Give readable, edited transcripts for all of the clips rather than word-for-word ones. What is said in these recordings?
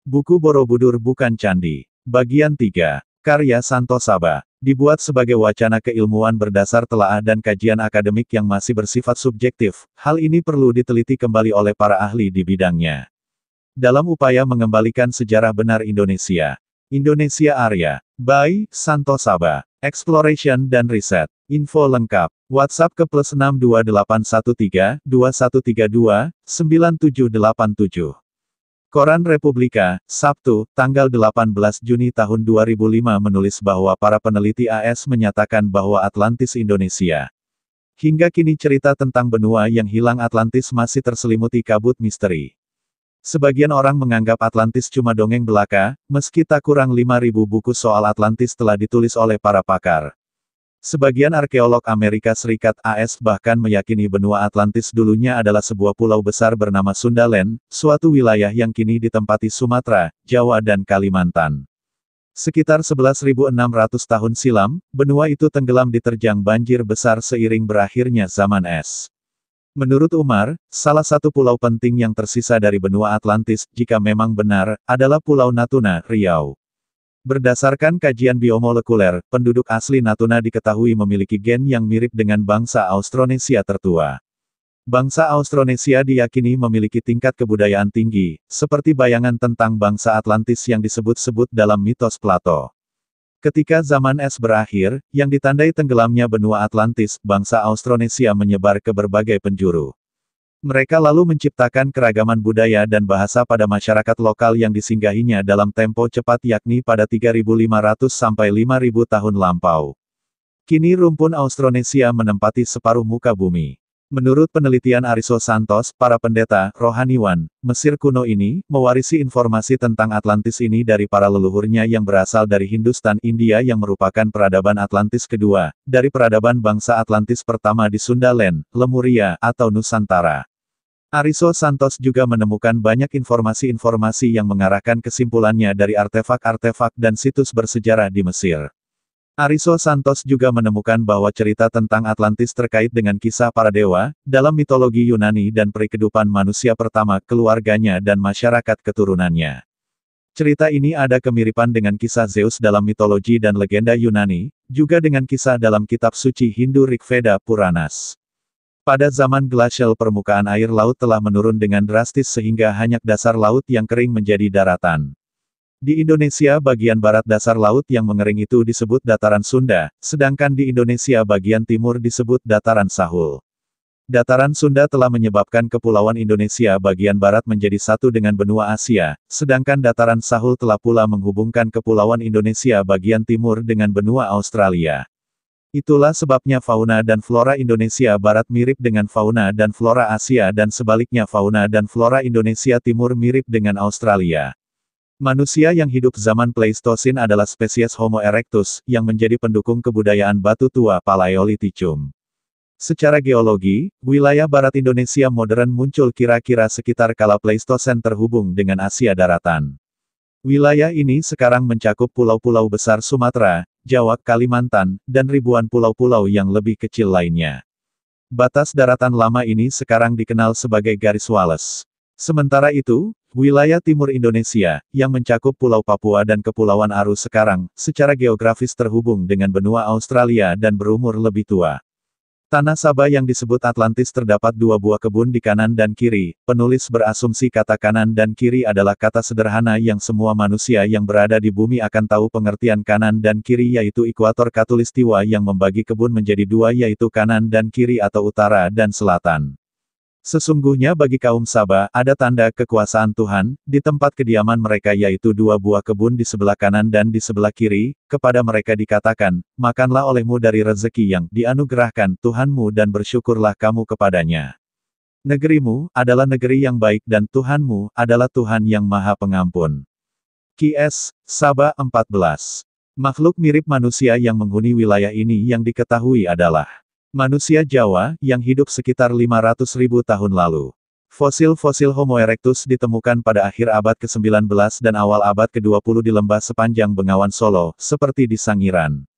Buku Borobudur Bukan Candi. Bagian 3. Karya Santo Saba. Dibuat sebagai wacana keilmuan berdasar telaah dan kajian akademik yang masih bersifat subjektif. Hal ini perlu diteliti kembali oleh para ahli di bidangnya. Dalam upaya mengembalikan sejarah benar Indonesia. Indonesia Arya. By Santo Saba. Exploration dan Riset. Info lengkap. WhatsApp ke +62813 2132 9787. Koran Republika, Sabtu, tanggal 18 Juni tahun 2005 menulis bahwa para peneliti AS menyatakan bahwa Atlantis Indonesia. Hingga kini cerita tentang benua yang hilang Atlantis masih terselimuti kabut misteri. Sebagian orang menganggap Atlantis cuma dongeng belaka, meski tak kurang 5.000 buku soal Atlantis telah ditulis oleh para pakar. Sebagian arkeolog Amerika Serikat AS bahkan meyakini benua Atlantis dulunya adalah sebuah pulau besar bernama Sundaland, suatu wilayah yang kini ditempati Sumatera, Jawa dan Kalimantan. Sekitar 11.600 tahun silam, benua itu tenggelam diterjang banjir besar seiring berakhirnya zaman es. Menurut Umar, salah satu pulau penting yang tersisa dari benua Atlantis, jika memang benar, adalah Pulau Natuna, Riau. Berdasarkan kajian biomolekuler, penduduk asli Natuna diketahui memiliki gen yang mirip dengan bangsa Austronesia tertua. Bangsa Austronesia diyakini memiliki tingkat kebudayaan tinggi, seperti bayangan tentang bangsa Atlantis yang disebut-sebut dalam mitos Plato. Ketika zaman es berakhir, yang ditandai tenggelamnya benua Atlantis, bangsa Austronesia menyebar ke berbagai penjuru. Mereka lalu menciptakan keragaman budaya dan bahasa pada masyarakat lokal yang disinggahinya dalam tempo cepat yakni pada 3.500 sampai 5.000 tahun lampau. Kini rumpun Austronesia menempati separuh muka bumi. Menurut penelitian Ariso Santos, para pendeta, rohaniwan, Mesir kuno ini, mewarisi informasi tentang Atlantis ini dari para leluhurnya yang berasal dari Hindustan India yang merupakan peradaban Atlantis kedua, dari peradaban bangsa Atlantis pertama di Sundaland, Lemuria, atau Nusantara. Ariso Santos juga menemukan banyak informasi-informasi yang mengarahkan kesimpulannya dari artefak-artefak dan situs bersejarah di Mesir. Ariso Santos juga menemukan bahwa cerita tentang Atlantis terkait dengan kisah para dewa, dalam mitologi Yunani dan perikehidupan manusia pertama, keluarganya dan masyarakat keturunannya. Cerita ini ada kemiripan dengan kisah Zeus dalam mitologi dan legenda Yunani, juga dengan kisah dalam kitab suci Hindu Rigveda Puranas. Pada zaman glasial permukaan air laut telah menurun dengan drastis sehingga hanya dasar laut yang kering menjadi daratan. Di Indonesia bagian barat dasar laut yang mengering itu disebut dataran Sunda, sedangkan di Indonesia bagian timur disebut dataran Sahul. Dataran Sunda telah menyebabkan kepulauan Indonesia bagian barat menjadi satu dengan benua Asia, sedangkan dataran Sahul telah pula menghubungkan kepulauan Indonesia bagian timur dengan benua Australia. Itulah sebabnya fauna dan flora Indonesia Barat mirip dengan fauna dan flora Asia dan sebaliknya fauna dan flora Indonesia Timur mirip dengan Australia. Manusia yang hidup zaman Pleistosin adalah spesies Homo erectus, yang menjadi pendukung kebudayaan batu tua Paleolitikum. Secara geologi, wilayah barat Indonesia modern muncul kira-kira sekitar kala Pleistosen terhubung dengan Asia daratan. Wilayah ini sekarang mencakup pulau-pulau besar Sumatera, Jawa, Kalimantan, dan ribuan pulau-pulau yang lebih kecil lainnya. Batas daratan lama ini sekarang dikenal sebagai garis Wallace. Sementara itu, wilayah timur Indonesia, yang mencakup Pulau Papua dan Kepulauan Aru sekarang, secara geografis terhubung dengan benua Australia dan berumur lebih tua. Tanah Saba yang disebut Atlantis terdapat dua buah kebun di kanan dan kiri. Penulis berasumsi kata kanan dan kiri adalah kata sederhana yang semua manusia yang berada di bumi akan tahu pengertian kanan dan kiri yaitu ekuator khatulistiwa yang membagi kebun menjadi dua yaitu kanan dan kiri atau utara dan selatan. Sesungguhnya bagi kaum Saba, ada tanda kekuasaan Tuhan, di tempat kediaman mereka yaitu dua buah kebun di sebelah kanan dan di sebelah kiri, kepada mereka dikatakan, makanlah olehmu dari rezeki yang dianugerahkan Tuhanmu dan bersyukurlah kamu kepadanya. Negerimu adalah negeri yang baik dan Tuhanmu adalah Tuhan yang Maha Pengampun. Q.S. Saba 14. Makhluk mirip manusia yang menghuni wilayah ini yang diketahui adalah manusia Jawa, yang hidup sekitar 500.000 tahun lalu. Fosil-fosil Homo erectus ditemukan pada akhir abad ke-19 dan awal abad ke-20 di lembah sepanjang Bengawan Solo, seperti di Sangiran.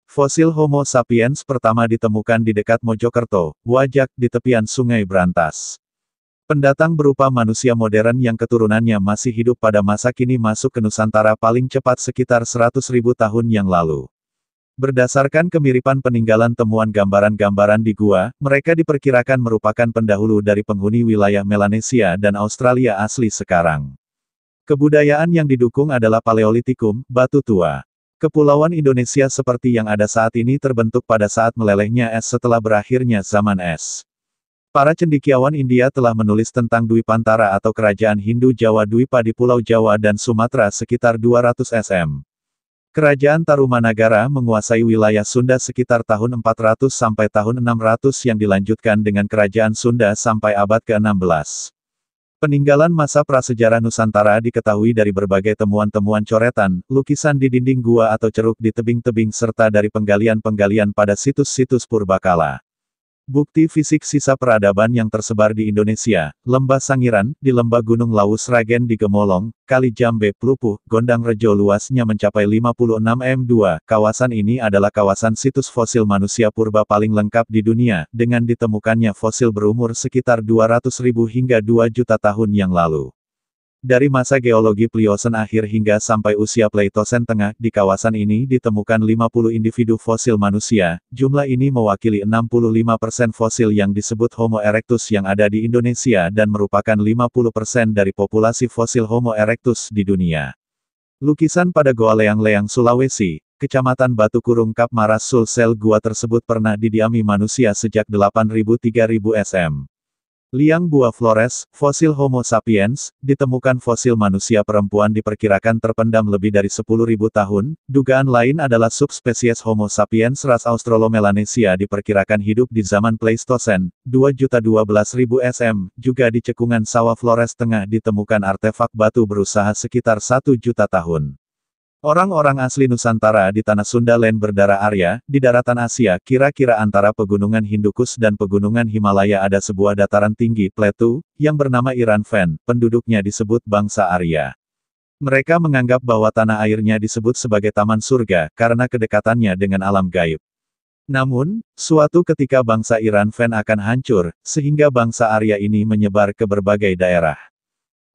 Fosil Homo sapiens pertama ditemukan di dekat Mojokerto, Wajak, di tepian Sungai Brantas. Pendatang berupa manusia modern yang keturunannya masih hidup pada masa kini masuk ke Nusantara paling cepat sekitar 100.000 tahun yang lalu. Berdasarkan kemiripan peninggalan temuan gambaran-gambaran di gua, mereka diperkirakan merupakan pendahulu dari penghuni wilayah Melanesia dan Australia asli sekarang. Kebudayaan yang didukung adalah Paleolitikum, batu tua. Kepulauan Indonesia seperti yang ada saat ini terbentuk pada saat melelehnya es setelah berakhirnya zaman es. Para cendekiawan India telah menulis tentang Dwipantara atau kerajaan Hindu Jawa Dwipa di Pulau Jawa dan Sumatera sekitar 200 sm. Kerajaan Tarumanagara menguasai wilayah Sunda sekitar tahun 400 sampai tahun 600 yang dilanjutkan dengan kerajaan Sunda sampai abad ke-16. Peninggalan masa prasejarah Nusantara diketahui dari berbagai temuan-temuan coretan, lukisan di dinding gua atau ceruk di tebing-tebing serta dari penggalian-penggalian pada situs-situs purbakala. Bukti fisik sisa peradaban yang tersebar di Indonesia, Lembah Sangiran, di Lembah Gunung Lawu Sragen di Gemolong, Kali Jambe Plupuh, Gondang Rejo luasnya mencapai 56 m2. Kawasan ini adalah kawasan situs fosil manusia purba paling lengkap di dunia, dengan ditemukannya fosil berumur sekitar 200.000 hingga 2 juta tahun yang lalu. Dari masa geologi Pliocene akhir hingga sampai usia Pleistocene tengah, di kawasan ini ditemukan 50 individu fosil manusia, jumlah ini mewakili 65% fosil yang disebut Homo erectus yang ada di Indonesia dan merupakan 50% dari populasi fosil Homo erectus di dunia. Lukisan pada Goa Leang-Leang Sulawesi, Kecamatan Batu Kurung Kap Maras Sulsel gua tersebut pernah didiami manusia sejak 8.000–3.000 sm. Liang Bua Flores, fosil Homo sapiens, ditemukan fosil manusia perempuan diperkirakan terpendam lebih dari 10.000 tahun, dugaan lain adalah subspesies Homo sapiens ras Australomelanesia diperkirakan hidup di zaman Pleistocene, 2.012.000 sm, juga di cekungan sawah Flores Tengah ditemukan artefak batu berusaha sekitar 1 juta tahun. Orang-orang asli Nusantara di tanah Sunda Land berdarah Arya, di daratan Asia, kira-kira antara pegunungan Hindukush dan pegunungan Himalaya ada sebuah dataran tinggi, Plateau, yang bernama Iran-Fen, penduduknya disebut bangsa Arya. Mereka menganggap bahwa tanah airnya disebut sebagai taman surga, karena kedekatannya dengan alam gaib. Namun, suatu ketika bangsa Iran-Fen akan hancur, sehingga bangsa Arya ini menyebar ke berbagai daerah.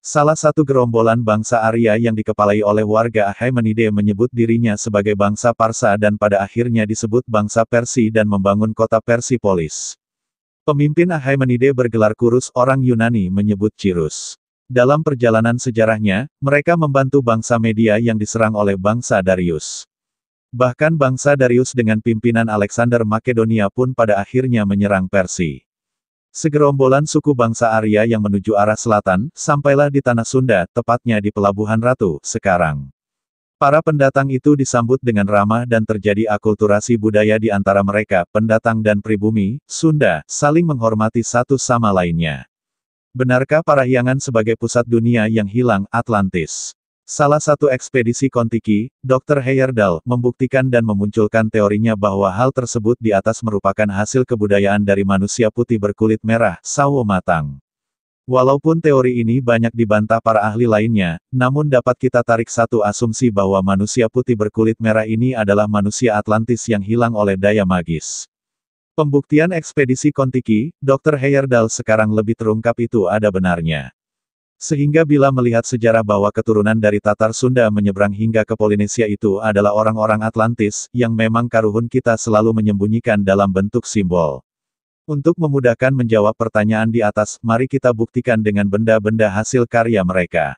Salah satu gerombolan bangsa Arya yang dikepalai oleh warga Achaemenide menyebut dirinya sebagai bangsa Parsa dan pada akhirnya disebut bangsa Persi dan membangun kota Persipolis. Pemimpin Achaemenide bergelar Kurus, orang Yunani menyebut Cirus. Dalam perjalanan sejarahnya, mereka membantu bangsa Media yang diserang oleh bangsa Darius. Bahkan bangsa Darius dengan pimpinan Alexander Makedonia pun pada akhirnya menyerang Persia. Segerombolan suku bangsa Arya yang menuju arah selatan, sampailah di Tanah Sunda, tepatnya di Pelabuhan Ratu, sekarang. Para pendatang itu disambut dengan ramah dan terjadi akulturasi budaya di antara mereka, pendatang dan pribumi, Sunda, saling menghormati satu sama lainnya. Benarkah Parahyangan sebagai pusat dunia yang hilang, Atlantis? Salah satu ekspedisi Kon-Tiki, Dr. Heyerdahl, membuktikan dan memunculkan teorinya bahwa hal tersebut di atas merupakan hasil kebudayaan dari manusia putih berkulit merah, Sawo Matang. Walaupun teori ini banyak dibantah para ahli lainnya, namun dapat kita tarik satu asumsi bahwa manusia putih berkulit merah ini adalah manusia Atlantis yang hilang oleh daya magis. Pembuktian ekspedisi Kon-Tiki, Dr. Heyerdahl sekarang lebih terungkap itu ada benarnya. Sehingga bila melihat sejarah bahwa keturunan dari Tatar Sunda menyeberang hingga ke Polinesia itu adalah orang-orang Atlantis, yang memang karuhun kita selalu menyembunyikan dalam bentuk simbol. Untuk memudahkan menjawab pertanyaan di atas, mari kita buktikan dengan benda-benda hasil karya mereka.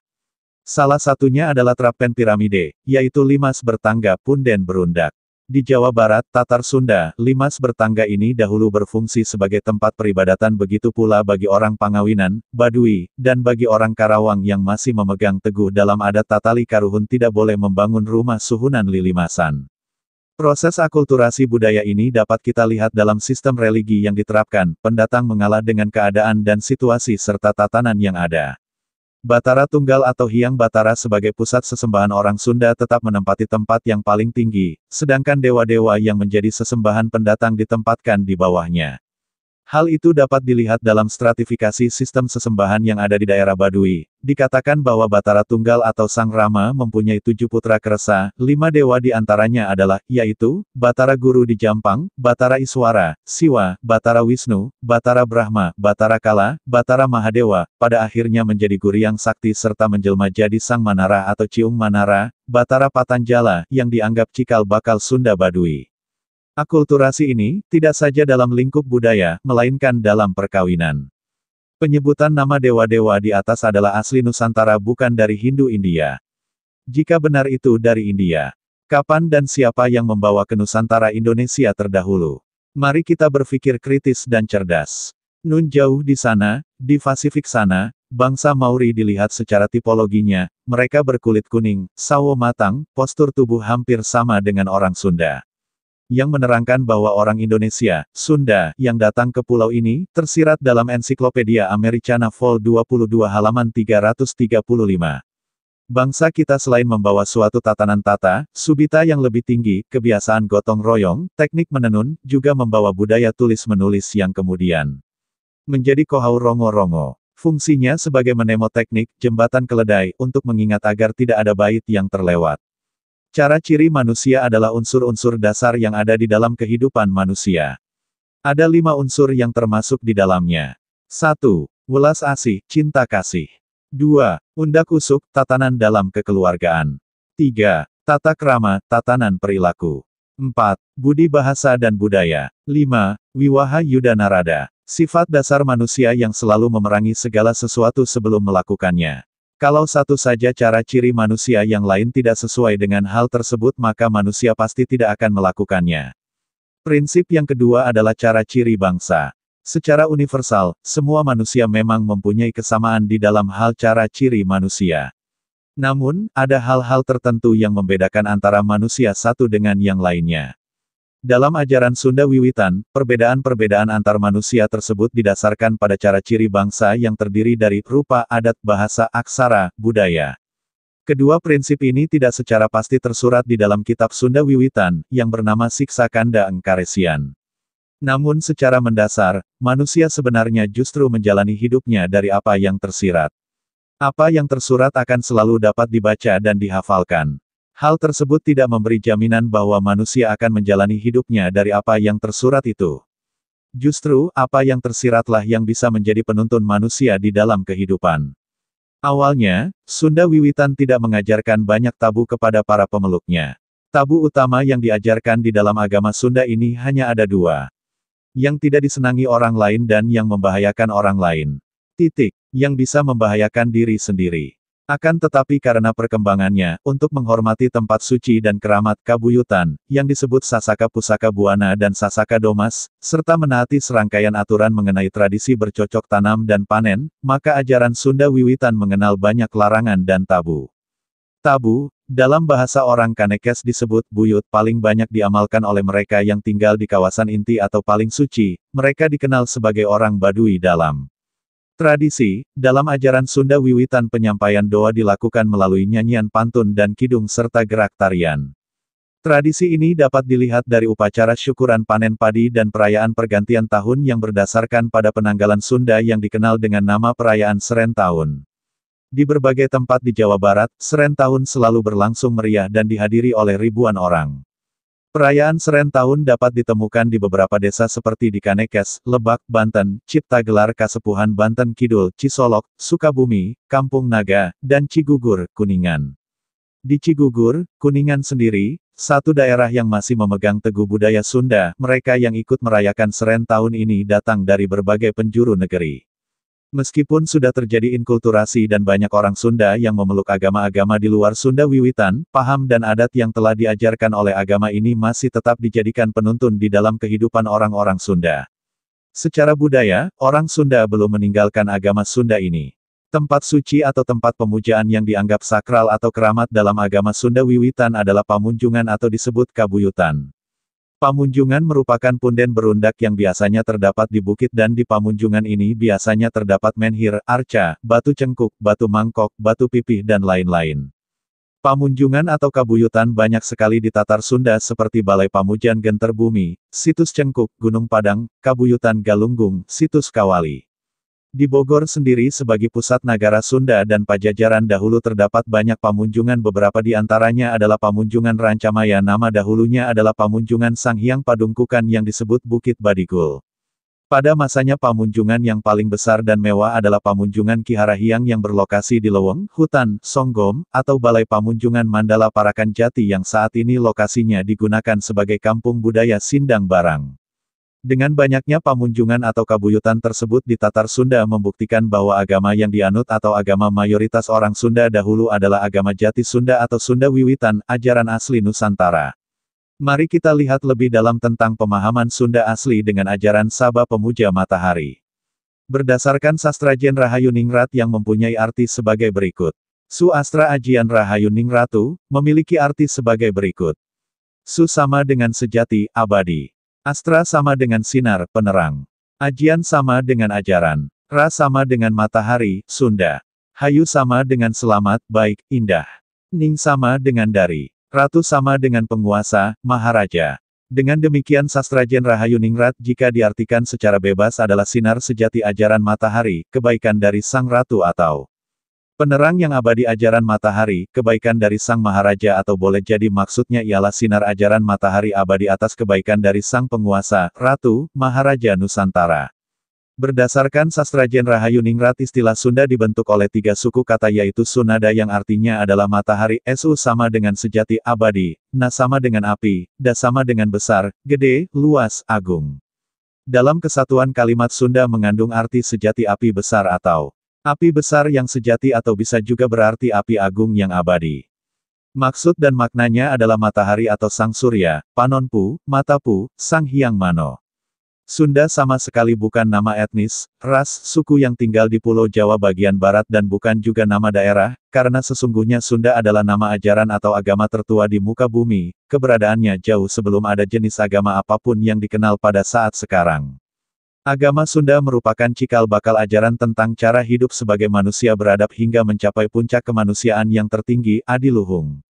Salah satunya adalah Trapen Piramide, yaitu limas bertangga punden berundak. Di Jawa Barat, Tatar Sunda, limas bertangga ini dahulu berfungsi sebagai tempat peribadatan begitu pula bagi orang Pangawinan, Badui, dan bagi orang Karawang yang masih memegang teguh dalam adat Tatali Karuhun tidak boleh membangun rumah suhunan lilimasan. Proses akulturasi budaya ini dapat kita lihat dalam sistem religi yang diterapkan, pendatang mengalah dengan keadaan dan situasi serta tatanan yang ada. Batara Tunggal atau Hyang Batara sebagai pusat sesembahan orang Sunda tetap menempati tempat yang paling tinggi, sedangkan dewa-dewa yang menjadi sesembahan pendatang ditempatkan di bawahnya. Hal itu dapat dilihat dalam stratifikasi sistem sesembahan yang ada di daerah Baduy. Dikatakan bahwa Batara Tunggal atau Sang Rama mempunyai 7 putra keresa, 5 dewa di antaranya adalah, yaitu, Batara Guru di Jampang, Batara Iswara, Siwa, Batara Wisnu, Batara Brahma, Batara Kala, Batara Mahadewa, pada akhirnya menjadi Guryang Sakti serta menjelma jadi Sang Manara atau Ciung Manara, Batara Patanjala, yang dianggap cikal bakal Sunda Baduy. Akulturasi ini, tidak saja dalam lingkup budaya, melainkan dalam perkawinan. Penyebutan nama dewa-dewa di atas adalah asli Nusantara bukan dari Hindu-India. Jika benar itu dari India, kapan dan siapa yang membawa ke Nusantara Indonesia terdahulu? Mari kita berpikir kritis dan cerdas. Nun jauh di sana, di Pasifik sana, bangsa Mauri dilihat secara tipologinya, mereka berkulit kuning, sawo matang, postur tubuh hampir sama dengan orang Sunda. Yang menerangkan bahwa orang Indonesia, Sunda, yang datang ke pulau ini, tersirat dalam Ensiklopedia Americana Vol 22 halaman 335. Bangsa kita selain membawa suatu tatanan tata, subita yang lebih tinggi, kebiasaan gotong royong, teknik menenun, juga membawa budaya tulis-menulis yang kemudian menjadi kohau rongo-rongo. Fungsinya sebagai mnemoteknik, jembatan keledai, untuk mengingat agar tidak ada bait yang terlewat. Cara ciri manusia adalah unsur-unsur dasar yang ada di dalam kehidupan manusia. Ada 5 unsur yang termasuk di dalamnya. 1. Welas asih, cinta kasih. 2. Undak usuk, tatanan dalam kekeluargaan. 3. Tata krama, tatanan perilaku. 4. Budi bahasa dan budaya. 5. Wiwaha yuda narada. Sifat dasar manusia yang selalu memerangi segala sesuatu sebelum melakukannya. Kalau satu saja cara ciri manusia yang lain tidak sesuai dengan hal tersebut maka manusia pasti tidak akan melakukannya. Prinsip yang kedua adalah cara ciri bangsa. Secara universal, semua manusia memang mempunyai kesamaan di dalam hal cara ciri manusia. Namun, ada hal-hal tertentu yang membedakan antara manusia satu dengan yang lainnya. Dalam ajaran Sunda Wiwitan, perbedaan-perbedaan antar manusia tersebut didasarkan pada cara ciri bangsa yang terdiri dari rupa, adat, bahasa, aksara, budaya. Kedua prinsip ini tidak secara pasti tersurat di dalam kitab Sunda Wiwitan, yang bernama Siksa Kanda Engkaresian. Namun secara mendasar, manusia sebenarnya justru menjalani hidupnya dari apa yang tersirat. Apa yang tersurat akan selalu dapat dibaca dan dihafalkan. Hal tersebut tidak memberi jaminan bahwa manusia akan menjalani hidupnya dari apa yang tersurat itu. Justru, apa yang tersiratlah yang bisa menjadi penuntun manusia di dalam kehidupan. Awalnya, Sunda Wiwitan tidak mengajarkan banyak tabu kepada para pemeluknya. Tabu utama yang diajarkan di dalam agama Sunda ini hanya ada 2. Yang tidak disenangi orang lain dan yang membahayakan orang lain. Yang bisa membahayakan diri sendiri. Akan tetapi karena perkembangannya, untuk menghormati tempat suci dan keramat kabuyutan, yang disebut Sasaka Pusaka Buana dan Sasaka Domas, serta menaati serangkaian aturan mengenai tradisi bercocok tanam dan panen, maka ajaran Sunda Wiwitan mengenal banyak larangan dan tabu. Tabu, dalam bahasa orang Kanekes disebut buyut paling banyak diamalkan oleh mereka yang tinggal di kawasan inti atau paling suci, mereka dikenal sebagai orang Baduy dalam tradisi. Dalam ajaran Sunda Wiwitan penyampaian doa dilakukan melalui nyanyian pantun dan kidung serta gerak tarian. Tradisi ini dapat dilihat dari upacara syukuran panen padi dan perayaan pergantian tahun yang berdasarkan pada penanggalan Sunda yang dikenal dengan nama perayaan Seren Tahun. Di berbagai tempat di Jawa Barat, Seren Tahun selalu berlangsung meriah dan dihadiri oleh ribuan orang. Perayaan Seren Tahun dapat ditemukan di beberapa desa seperti di Kanekes, Lebak, Banten, Ciptagelar Kasepuhan Banten Kidul, Cisolok, Sukabumi, Kampung Naga, dan Cigugur, Kuningan. Di Cigugur, Kuningan sendiri, satu daerah yang masih memegang teguh budaya Sunda, mereka yang ikut merayakan Seren Tahun ini datang dari berbagai penjuru negeri. Meskipun sudah terjadi inkulturasi dan banyak orang Sunda yang memeluk agama-agama di luar Sunda Wiwitan, paham dan adat yang telah diajarkan oleh agama ini masih tetap dijadikan penuntun di dalam kehidupan orang-orang Sunda. Secara budaya, orang Sunda belum meninggalkan agama Sunda ini. Tempat suci atau tempat pemujaan yang dianggap sakral atau keramat dalam agama Sunda Wiwitan adalah pamunjungan atau disebut kabuyutan. Pamunjungan merupakan punden berundak yang biasanya terdapat di bukit dan di pamunjungan ini biasanya terdapat menhir, arca, batu cengkuk, batu mangkok, batu pipih dan lain-lain. Pamunjungan atau kabuyutan banyak sekali di Tatar Sunda seperti Balai Pamujan Genter Bumi, Situs Cengkuk, Gunung Padang, Kabuyutan Galunggung, Situs Kawali. Di Bogor sendiri sebagai pusat negara Sunda dan Pajajaran dahulu terdapat banyak pamunjungan, beberapa di antaranya adalah Pamunjungan Rancamaya, nama dahulunya adalah Pamunjungan Sang Hyang Padungkukan yang disebut Bukit Badigul. Pada masanya pamunjungan yang paling besar dan mewah adalah Pamunjungan Ki Harahyang yang berlokasi di Leweng, Hutan, Songgom, atau Balai Pamunjungan Mandala Parakan Jati yang saat ini lokasinya digunakan sebagai kampung budaya Sindang Barang. Dengan banyaknya pamunjungan atau kabuyutan tersebut di Tatar Sunda membuktikan bahwa agama yang dianut atau agama mayoritas orang Sunda dahulu adalah agama Jati Sunda atau Sunda Wiwitan, ajaran asli Nusantara. Mari kita lihat lebih dalam tentang pemahaman Sunda asli dengan ajaran Saba Pemuja Matahari. Berdasarkan Sastrajen Rahayu Ningrat yang mempunyai arti sebagai berikut. Su Astra Ajian Rahayu Ningratu, memiliki arti sebagai berikut. Su sama dengan sejati, abadi. Astra sama dengan sinar, penerang. Ajian sama dengan ajaran. Ra sama dengan matahari, Sunda. Hayu sama dengan selamat, baik, indah. Ning sama dengan dari. Ratu sama dengan penguasa, maharaja. Dengan demikian Sastrajen Rahayu Ningrat jika diartikan secara bebas adalah sinar sejati ajaran matahari, kebaikan dari sang ratu atau penerang yang abadi ajaran matahari, kebaikan dari sang maharaja, atau boleh jadi maksudnya ialah sinar ajaran matahari abadi atas kebaikan dari sang penguasa, ratu, maharaja Nusantara. Berdasarkan Sastrajen Rahayu Ningrat istilah Sunda dibentuk oleh 3 suku kata yaitu Sunada yang artinya adalah matahari, Su sama dengan sejati, abadi, Na sama dengan api, Da sama dengan besar, gede, luas, agung. Dalam kesatuan kalimat Sunda mengandung arti sejati api besar atau api besar yang sejati atau bisa juga berarti api agung yang abadi. Maksud dan maknanya adalah matahari atau sang surya, Panonpu, Matapu, Sang Hyang Mano. Sunda sama sekali bukan nama etnis, ras, suku yang tinggal di Pulau Jawa bagian barat dan bukan juga nama daerah, karena sesungguhnya Sunda adalah nama ajaran atau agama tertua di muka bumi, keberadaannya jauh sebelum ada jenis agama apapun yang dikenal pada saat sekarang. Agama Sunda merupakan cikal bakal ajaran tentang cara hidup sebagai manusia beradab hingga mencapai puncak kemanusiaan yang tertinggi, adiluhung.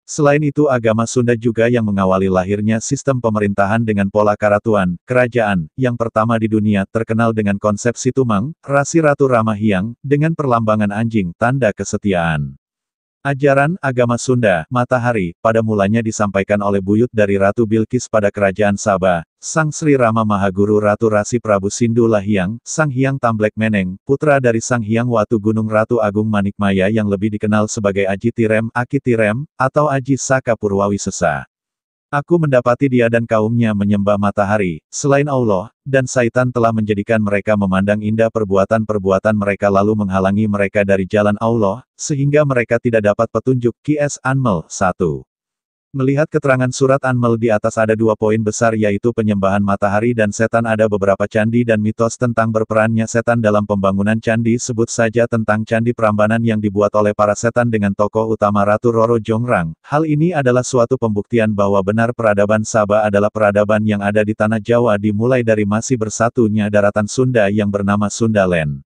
Selain itu agama Sunda juga yang mengawali lahirnya sistem pemerintahan dengan pola karatuan, kerajaan, yang pertama di dunia terkenal dengan konsep Situmang, Rasi Ratu Ramahyang, dengan perlambangan anjing, tanda kesetiaan. Ajaran agama Sunda, matahari, pada mulanya disampaikan oleh buyut dari Ratu Bilqis pada kerajaan Sabah, Sang Sri Rama Mahaguru Ratu Rasi Prabu Sindu Lahyang, Sang Hyang Tamblek Meneng, putra dari Sang Hyang Watu Gunung Ratu Agung Manikmaya yang lebih dikenal sebagai Aji Tirem, Aki Tirem, atau Aji Saka Purwawisesa. Aku mendapati dia dan kaumnya menyembah matahari, selain Allah, dan Saitan telah menjadikan mereka memandang indah perbuatan-perbuatan mereka lalu menghalangi mereka dari jalan Allah, sehingga mereka tidak dapat petunjuk. Q.S. Anmel, 1. Melihat keterangan surat Anmel di atas ada 2 poin besar yaitu penyembahan matahari dan setan. Ada beberapa candi dan mitos tentang berperannya setan dalam pembangunan candi. Sebut saja tentang Candi Prambanan yang dibuat oleh para setan dengan tokoh utama Ratu Roro Jongrang. Hal ini adalah suatu pembuktian bahwa benar peradaban Sabah adalah peradaban yang ada di tanah Jawa dimulai dari masih bersatunya daratan Sunda yang bernama Sundaland.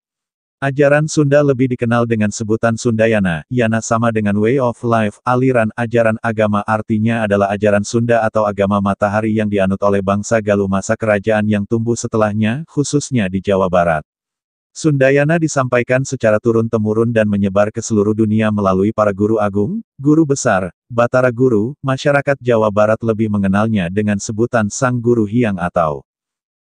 Ajaran Sunda lebih dikenal dengan sebutan Sundayana, yana sama dengan way of life, aliran, ajaran, agama artinya adalah ajaran Sunda atau agama matahari yang dianut oleh bangsa Galuh masa kerajaan yang tumbuh setelahnya, khususnya di Jawa Barat. Sundayana disampaikan secara turun-temurun dan menyebar ke seluruh dunia melalui para guru agung, guru besar, Batara Guru, masyarakat Jawa Barat lebih mengenalnya dengan sebutan Sang Guru Hyang atau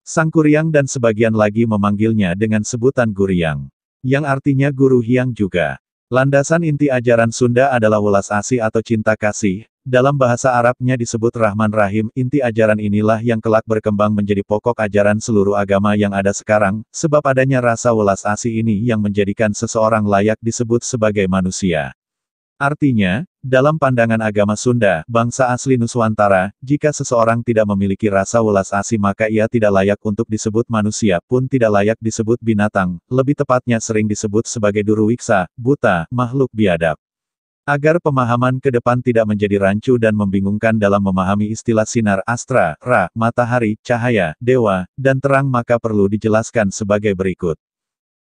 Sang Kuryang dan sebagian lagi memanggilnya dengan sebutan Guryang, yang artinya Guru Hyang juga. Landasan inti ajaran Sunda adalah welas asih atau cinta kasih, dalam bahasa Arabnya disebut Rahman Rahim. Inti ajaran inilah yang kelak berkembang menjadi pokok ajaran seluruh agama yang ada sekarang, sebab adanya rasa welas asih ini yang menjadikan seseorang layak disebut sebagai manusia. Artinya, dalam pandangan agama Sunda, bangsa asli Nuswantara, jika seseorang tidak memiliki rasa welas asih maka ia tidak layak untuk disebut manusia pun tidak layak disebut binatang, lebih tepatnya sering disebut sebagai duruwiksa, buta, makhluk biadab. Agar pemahaman ke depan tidak menjadi rancu dan membingungkan dalam memahami istilah sinar, astra, ra, matahari, cahaya, dewa, dan terang maka perlu dijelaskan sebagai berikut.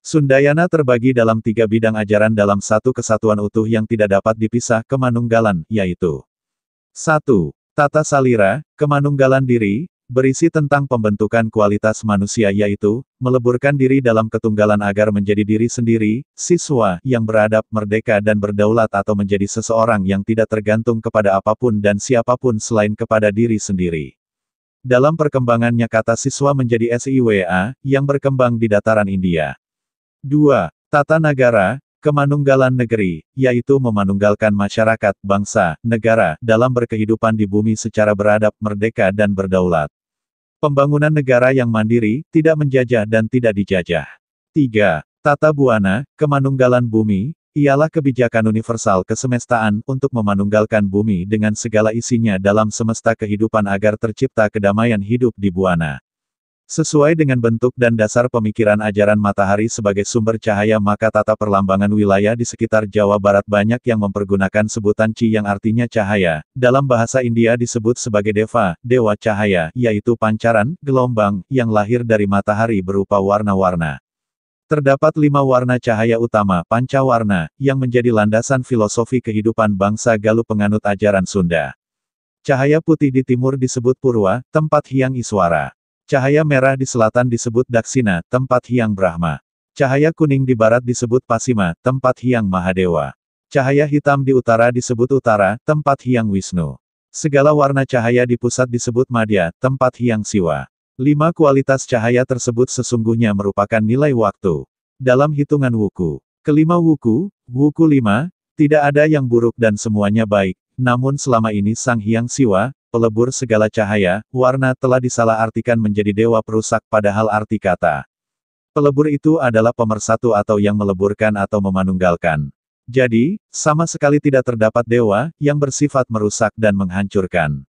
Sundayana terbagi dalam 3 bidang ajaran dalam satu kesatuan utuh yang tidak dapat dipisah kemanunggalan, yaitu 1. Tata Salira, kemanunggalan diri, berisi tentang pembentukan kualitas manusia yaitu, meleburkan diri dalam ketunggalan agar menjadi diri sendiri, siswa, yang beradab, merdeka dan berdaulat atau menjadi seseorang yang tidak tergantung kepada apapun dan siapapun selain kepada diri sendiri. Dalam perkembangannya kata siswa menjadi SIWA, yang berkembang di dataran India. 2. Tata Nagara, kemanunggalan negeri, yaitu memanunggalkan masyarakat, bangsa, negara, dalam berkehidupan di bumi secara beradab, merdeka dan berdaulat. Pembangunan negara yang mandiri, tidak menjajah dan tidak dijajah. 3. Tata Buana, kemanunggalan bumi, ialah kebijakan universal kesemestaan untuk memanunggalkan bumi dengan segala isinya dalam semesta kehidupan agar tercipta kedamaian hidup di Buana. Sesuai dengan bentuk dan dasar pemikiran ajaran matahari sebagai sumber cahaya maka tata perlambangan wilayah di sekitar Jawa Barat banyak yang mempergunakan sebutan Chi yang artinya cahaya, dalam bahasa India disebut sebagai Deva, dewa cahaya, yaitu pancaran, gelombang, yang lahir dari matahari berupa warna-warna. Terdapat 5 warna cahaya utama, pancawarna, yang menjadi landasan filosofi kehidupan bangsa Galuh penganut ajaran Sunda. Cahaya putih di timur disebut Purwa, tempat Hyang Iswara. Cahaya merah di selatan disebut Daksina, tempat Hyang Brahma. Cahaya kuning di barat disebut Pasima, tempat Hyang Mahadewa. Cahaya hitam di utara disebut Utara, tempat Hyang Wisnu. Segala warna cahaya di pusat disebut Madya, tempat Hyang Siwa. 5 kualitas cahaya tersebut sesungguhnya merupakan nilai waktu. Dalam hitungan wuku. Kelima wuku 5, tidak ada yang buruk dan semuanya baik. Namun selama ini Sang Hyang Siwa, pelebur segala cahaya, warna telah disalahartikan menjadi dewa perusak padahal arti kata pelebur itu adalah pemersatu atau yang meleburkan atau memanunggalkan. Jadi, sama sekali tidak terdapat dewa, yang bersifat merusak dan menghancurkan.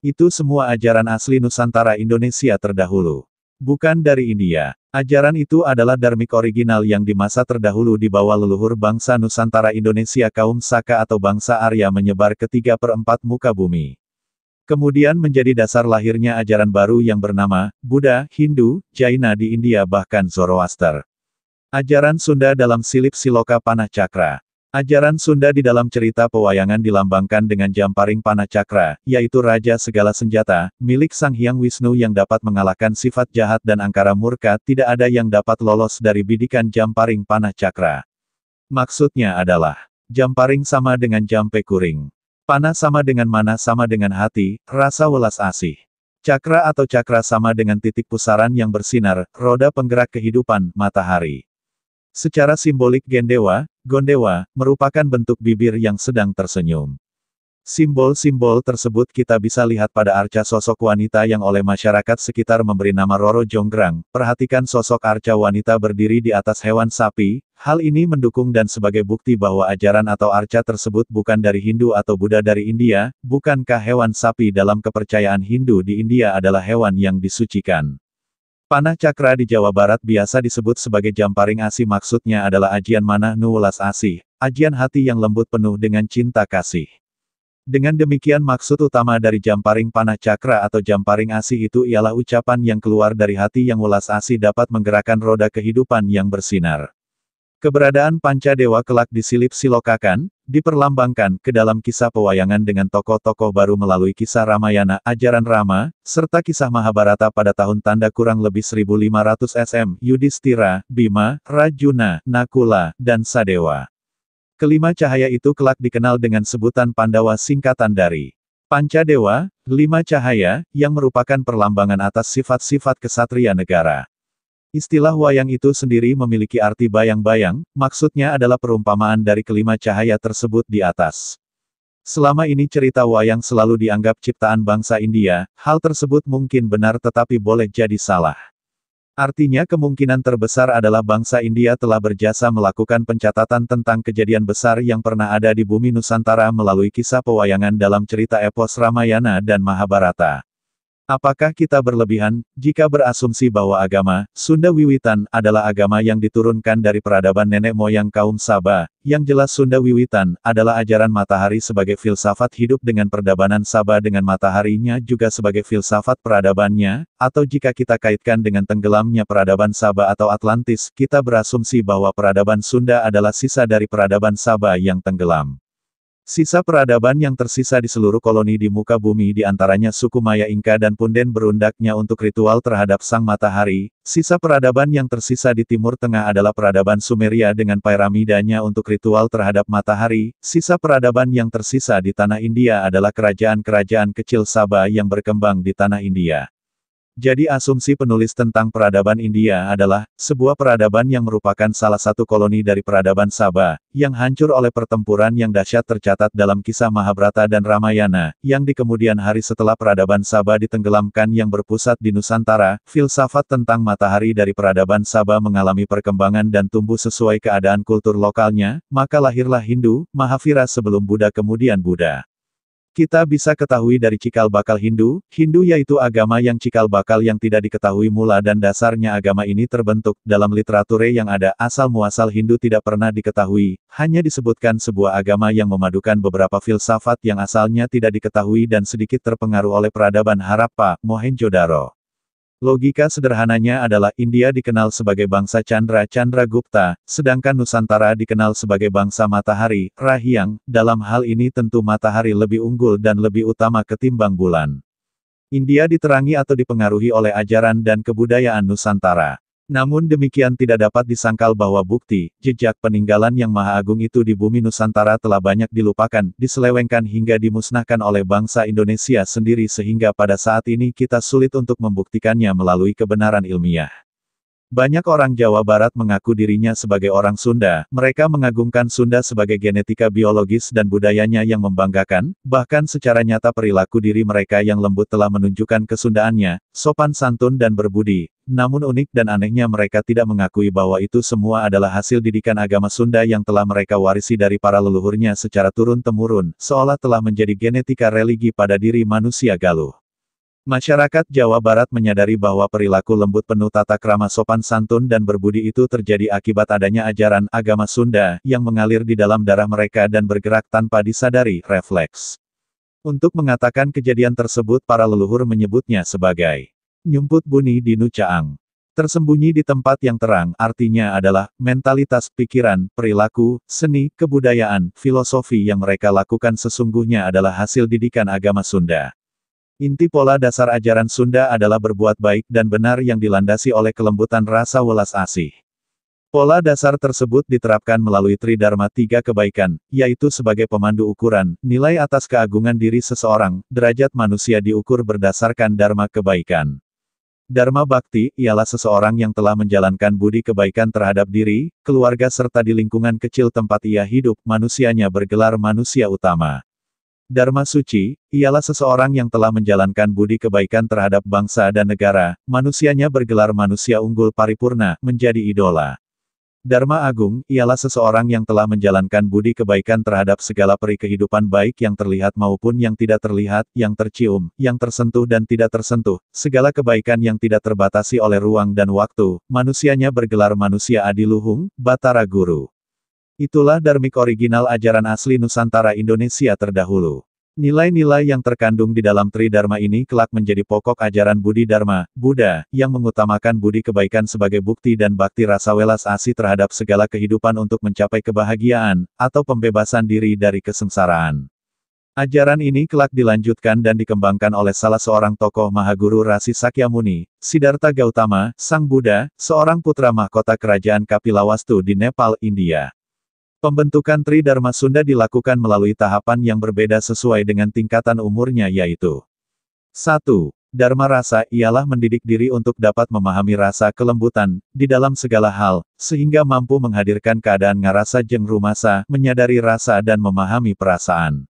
Itu semua ajaran asli Nusantara Indonesia terdahulu. Bukan dari India. Ajaran itu adalah dharmik original yang di masa terdahulu dibawa leluhur bangsa Nusantara Indonesia kaum Saka atau bangsa Arya menyebar ke 3/4 muka bumi. Kemudian menjadi dasar lahirnya ajaran baru yang bernama Buddha, Hindu, Jaina di India bahkan Zoroaster. Ajaran Sunda dalam silip Siloka Panah Cakra. Ajaran Sunda di dalam cerita pewayangan dilambangkan dengan jamparing panah cakra, yaitu raja segala senjata, milik Sang Hyang Wisnu yang dapat mengalahkan sifat jahat dan angkara murka, tidak ada yang dapat lolos dari bidikan jamparing panah cakra. Maksudnya adalah, jamparing sama dengan jampe kuring. Panah sama dengan mana sama dengan hati, rasa welas asih. Cakra atau cakra sama dengan titik pusaran yang bersinar, roda penggerak kehidupan, matahari. Secara simbolik Gendewa, Gondewa, merupakan bentuk bibir yang sedang tersenyum. Simbol-simbol tersebut kita bisa lihat pada arca sosok wanita yang oleh masyarakat sekitar memberi nama Roro Jonggrang. Perhatikan sosok arca wanita berdiri di atas hewan sapi, hal ini mendukung dan sebagai bukti bahwa ajaran atau arca tersebut bukan dari Hindu atau Buddha dari India. Bukankah hewan sapi dalam kepercayaan Hindu di India adalah hewan yang disucikan? Panah cakra di Jawa Barat biasa disebut sebagai jamparing asih maksudnya adalah ajian manah nu welas asih, ajian hati yang lembut penuh dengan cinta kasih. Dengan demikian maksud utama dari jamparing panah cakra atau jamparing asih itu ialah ucapan yang keluar dari hati yang welas asih dapat menggerakkan roda kehidupan yang bersinar. Keberadaan panca dewa kelak disilip silokakan, diperlambangkan ke dalam kisah pewayangan dengan tokoh-tokoh baru melalui kisah Ramayana, ajaran Rama, serta kisah Mahabharata pada tahun tanda kurang lebih 1500 SM, Yudhistira, Bima, Rajuna, Nakula, dan Sadewa. Kelima cahaya itu kelak dikenal dengan sebutan Pandawa singkatan dari Pancadewa, 5 cahaya, yang merupakan perlambangan atas sifat-sifat kesatria negara. Istilah wayang itu sendiri memiliki arti bayang-bayang, maksudnya adalah perumpamaan dari kelima cahaya tersebut di atas. Selama ini cerita wayang selalu dianggap ciptaan bangsa India, hal tersebut mungkin benar tetapi boleh jadi salah. Artinya kemungkinan terbesar adalah bangsa India telah berjasa melakukan pencatatan tentang kejadian besar yang pernah ada di bumi Nusantara melalui kisah pewayangan dalam cerita epos Ramayana dan Mahabharata. Apakah kita berlebihan, jika berasumsi bahwa agama, Sunda Wiwitan, adalah agama yang diturunkan dari peradaban nenek moyang kaum Saba, yang jelas Sunda Wiwitan, adalah ajaran matahari sebagai filsafat hidup dengan peradaban Saba dengan mataharinya juga sebagai filsafat peradabannya, atau jika kita kaitkan dengan tenggelamnya peradaban Saba atau Atlantis, kita berasumsi bahwa peradaban Sunda adalah sisa dari peradaban Saba yang tenggelam. Sisa peradaban yang tersisa di seluruh koloni di muka bumi di antaranya suku Maya Inka dan Punden berundaknya untuk ritual terhadap sang matahari. Sisa peradaban yang tersisa di Timur Tengah adalah peradaban Sumeria dengan piramidanya untuk ritual terhadap matahari. Sisa peradaban yang tersisa di tanah India adalah kerajaan-kerajaan kecil Saba yang berkembang di tanah India. Jadi asumsi penulis tentang peradaban India adalah, sebuah peradaban yang merupakan salah satu koloni dari peradaban Saba, yang hancur oleh pertempuran yang dahsyat tercatat dalam kisah Mahabharata dan Ramayana, yang di kemudian hari setelah peradaban Saba ditenggelamkan yang berpusat di Nusantara, filsafat tentang matahari dari peradaban Saba mengalami perkembangan dan tumbuh sesuai keadaan kultur lokalnya, maka lahirlah Hindu, Mahavira sebelum Buddha kemudian Buddha. Kita bisa ketahui dari cikal bakal Hindu, Hindu yaitu agama yang cikal bakal yang tidak diketahui mula dan dasarnya agama ini terbentuk, dalam literatur yang ada, asal-muasal Hindu tidak pernah diketahui, hanya disebutkan sebuah agama yang memadukan beberapa filsafat yang asalnya tidak diketahui dan sedikit terpengaruh oleh peradaban Harappa, Mohenjo-daro. Logika sederhananya adalah India dikenal sebagai bangsa Chandra Chandragupta, sedangkan Nusantara dikenal sebagai bangsa matahari, Rahyang, dalam hal ini tentu matahari lebih unggul dan lebih utama ketimbang bulan. India diterangi atau dipengaruhi oleh ajaran dan kebudayaan Nusantara. Namun demikian tidak dapat disangkal bahwa bukti, jejak peninggalan yang maha agung itu di bumi Nusantara telah banyak dilupakan, diselewengkan hingga dimusnahkan oleh bangsa Indonesia sendiri sehingga pada saat ini kita sulit untuk membuktikannya melalui kebenaran ilmiah. Banyak orang Jawa Barat mengaku dirinya sebagai orang Sunda, mereka mengagungkan Sunda sebagai genetika biologis dan budayanya yang membanggakan, bahkan secara nyata perilaku diri mereka yang lembut telah menunjukkan kesundaannya, sopan santun dan berbudi, namun unik dan anehnya mereka tidak mengakui bahwa itu semua adalah hasil didikan agama Sunda yang telah mereka warisi dari para leluhurnya secara turun-temurun, seolah telah menjadi genetika religi pada diri manusia Galuh. Masyarakat Jawa Barat menyadari bahwa perilaku lembut penuh tata krama sopan santun dan berbudi itu terjadi akibat adanya ajaran agama Sunda yang mengalir di dalam darah mereka dan bergerak tanpa disadari, refleks. Untuk mengatakan kejadian tersebut para leluhur menyebutnya sebagai nyumput buni di Nucaang. Tersembunyi di tempat yang terang, artinya adalah mentalitas, pikiran, perilaku, seni, kebudayaan, filosofi yang mereka lakukan sesungguhnya adalah hasil didikan agama Sunda. Inti pola dasar ajaran Sunda adalah berbuat baik dan benar yang dilandasi oleh kelembutan rasa welas asih. Pola dasar tersebut diterapkan melalui Tridharma tiga kebaikan, yaitu sebagai pemandu ukuran, nilai atas keagungan diri seseorang, derajat manusia diukur berdasarkan Dharma kebaikan. Dharma Bhakti, ialah seseorang yang telah menjalankan budi kebaikan terhadap diri, keluarga serta di lingkungan kecil tempat ia hidup, manusianya bergelar manusia utama. Dharma Suci, ialah seseorang yang telah menjalankan budi kebaikan terhadap bangsa dan negara, manusianya bergelar manusia unggul paripurna, menjadi idola. Dharma Agung, ialah seseorang yang telah menjalankan budi kebaikan terhadap segala peri kehidupan baik yang terlihat maupun yang tidak terlihat, yang tercium, yang tersentuh dan tidak tersentuh, segala kebaikan yang tidak terbatasi oleh ruang dan waktu, manusianya bergelar manusia adiluhung, Batara Guru. Itulah dharmik original ajaran asli Nusantara Indonesia terdahulu. Nilai-nilai yang terkandung di dalam Tridharma ini kelak menjadi pokok ajaran Budi Dharma, Buddha, yang mengutamakan budi kebaikan sebagai bukti dan bakti rasa welas asih terhadap segala kehidupan untuk mencapai kebahagiaan, atau pembebasan diri dari kesengsaraan. Ajaran ini kelak dilanjutkan dan dikembangkan oleh salah seorang tokoh Mahaguru Rasi Sakyamuni, Siddhartha Gautama, Sang Buddha, seorang putra mahkota kerajaan Kapilawastu di Nepal, India. Pembentukan Tridharma Sunda dilakukan melalui tahapan yang berbeda sesuai dengan tingkatan umurnya yaitu 1. Dharma rasa ialah mendidik diri untuk dapat memahami rasa kelembutan, di dalam segala hal, sehingga mampu menghadirkan keadaan ngarasa jeng rumasa, menyadari rasa dan memahami perasaan.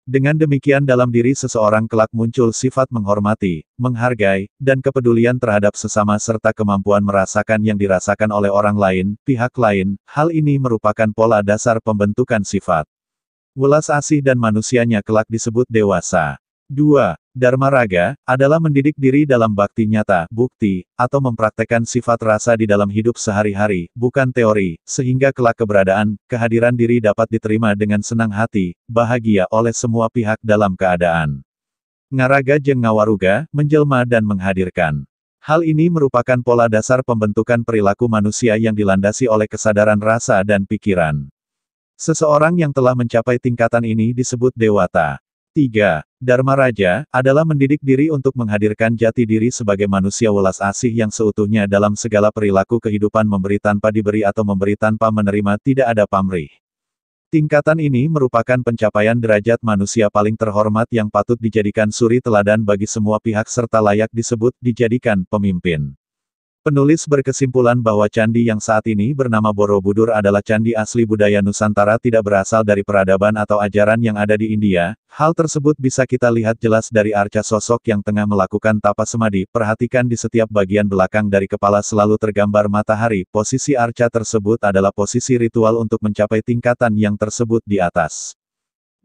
Dengan demikian dalam diri seseorang kelak muncul sifat menghormati, menghargai, dan kepedulian terhadap sesama serta kemampuan merasakan yang dirasakan oleh orang lain, pihak lain, hal ini merupakan pola dasar pembentukan sifat. Welas asih dan manusianya kelak disebut dewasa. 2. Dharma Raga, adalah mendidik diri dalam bakti nyata, bukti, atau mempraktekkan sifat rasa di dalam hidup sehari-hari, bukan teori, sehingga kelak keberadaan, kehadiran diri dapat diterima dengan senang hati, bahagia oleh semua pihak dalam keadaan. Ngaraga jeung Ngawaruga, menjelma dan menghadirkan. Hal ini merupakan pola dasar pembentukan perilaku manusia yang dilandasi oleh kesadaran rasa dan pikiran. Seseorang yang telah mencapai tingkatan ini disebut dewata. 3. Dharma Raja, adalah mendidik diri untuk menghadirkan jati diri sebagai manusia welas asih yang seutuhnya dalam segala perilaku kehidupan, memberi tanpa diberi atau memberi tanpa menerima, tidak ada pamrih. Tingkatan ini merupakan pencapaian derajat manusia paling terhormat yang patut dijadikan suri teladan bagi semua pihak serta layak disebut dijadikan pemimpin. Penulis berkesimpulan bahwa candi yang saat ini bernama Borobudur adalah candi asli budaya Nusantara, tidak berasal dari peradaban atau ajaran yang ada di India. Hal tersebut bisa kita lihat jelas dari arca sosok yang tengah melakukan tapa semadi. Perhatikan di setiap bagian belakang dari kepala selalu tergambar matahari. Posisi arca tersebut adalah posisi ritual untuk mencapai tingkatan yang tersebut di atas.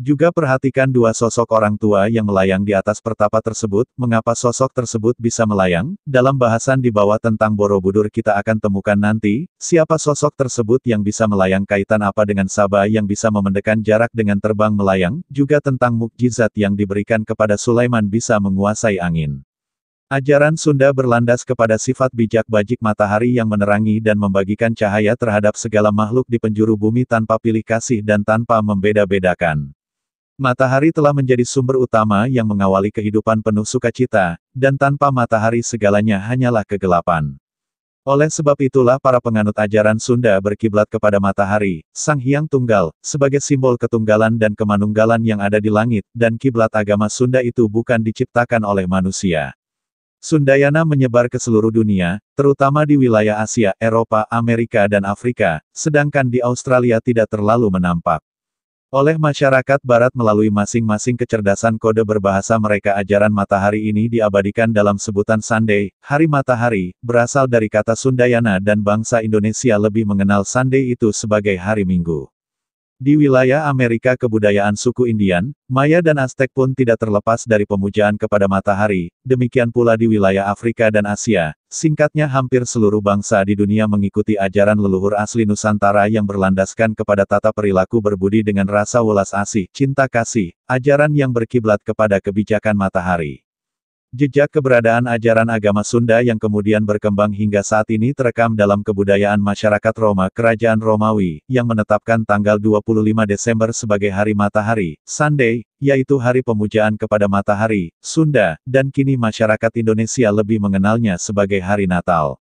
Juga perhatikan dua sosok orang tua yang melayang di atas pertapa tersebut. Mengapa sosok tersebut bisa melayang? Dalam bahasan di bawah tentang Borobudur kita akan temukan nanti, siapa sosok tersebut yang bisa melayang, kaitan apa dengan Saba yang bisa memendekkan jarak dengan terbang melayang, juga tentang mukjizat yang diberikan kepada Sulaiman bisa menguasai angin. Ajaran Sunda berlandas kepada sifat bijak bajik matahari yang menerangi dan membagikan cahaya terhadap segala makhluk di penjuru bumi tanpa pilih kasih dan tanpa membeda-bedakan. Matahari telah menjadi sumber utama yang mengawali kehidupan penuh sukacita, dan tanpa matahari segalanya hanyalah kegelapan. Oleh sebab itulah para penganut ajaran Sunda berkiblat kepada matahari, Sang Hyang Tunggal, sebagai simbol ketunggalan dan kemanunggalan yang ada di langit, dan kiblat agama Sunda itu bukan diciptakan oleh manusia. Sundayana menyebar ke seluruh dunia, terutama di wilayah Asia, Eropa, Amerika dan Afrika, sedangkan di Australia tidak terlalu menampak. Oleh masyarakat Barat melalui masing-masing kecerdasan kode berbahasa mereka, ajaran matahari ini diabadikan dalam sebutan Sunday, hari matahari, berasal dari kata Sundayana, dan bangsa Indonesia lebih mengenal Sunday itu sebagai hari Minggu. Di wilayah Amerika kebudayaan suku Indian, Maya dan Aztec pun tidak terlepas dari pemujaan kepada matahari, demikian pula di wilayah Afrika dan Asia. Singkatnya hampir seluruh bangsa di dunia mengikuti ajaran leluhur asli Nusantara yang berlandaskan kepada tata perilaku berbudi dengan rasa welas asih, cinta kasih, ajaran yang berkiblat kepada kebijakan matahari. Jejak keberadaan ajaran agama Sunda yang kemudian berkembang hingga saat ini terekam dalam kebudayaan masyarakat Roma, Kerajaan Romawi, yang menetapkan tanggal 25 Desember sebagai hari matahari, Sunday, yaitu hari pemujaan kepada matahari, Sunda, dan kini masyarakat Indonesia lebih mengenalnya sebagai hari Natal.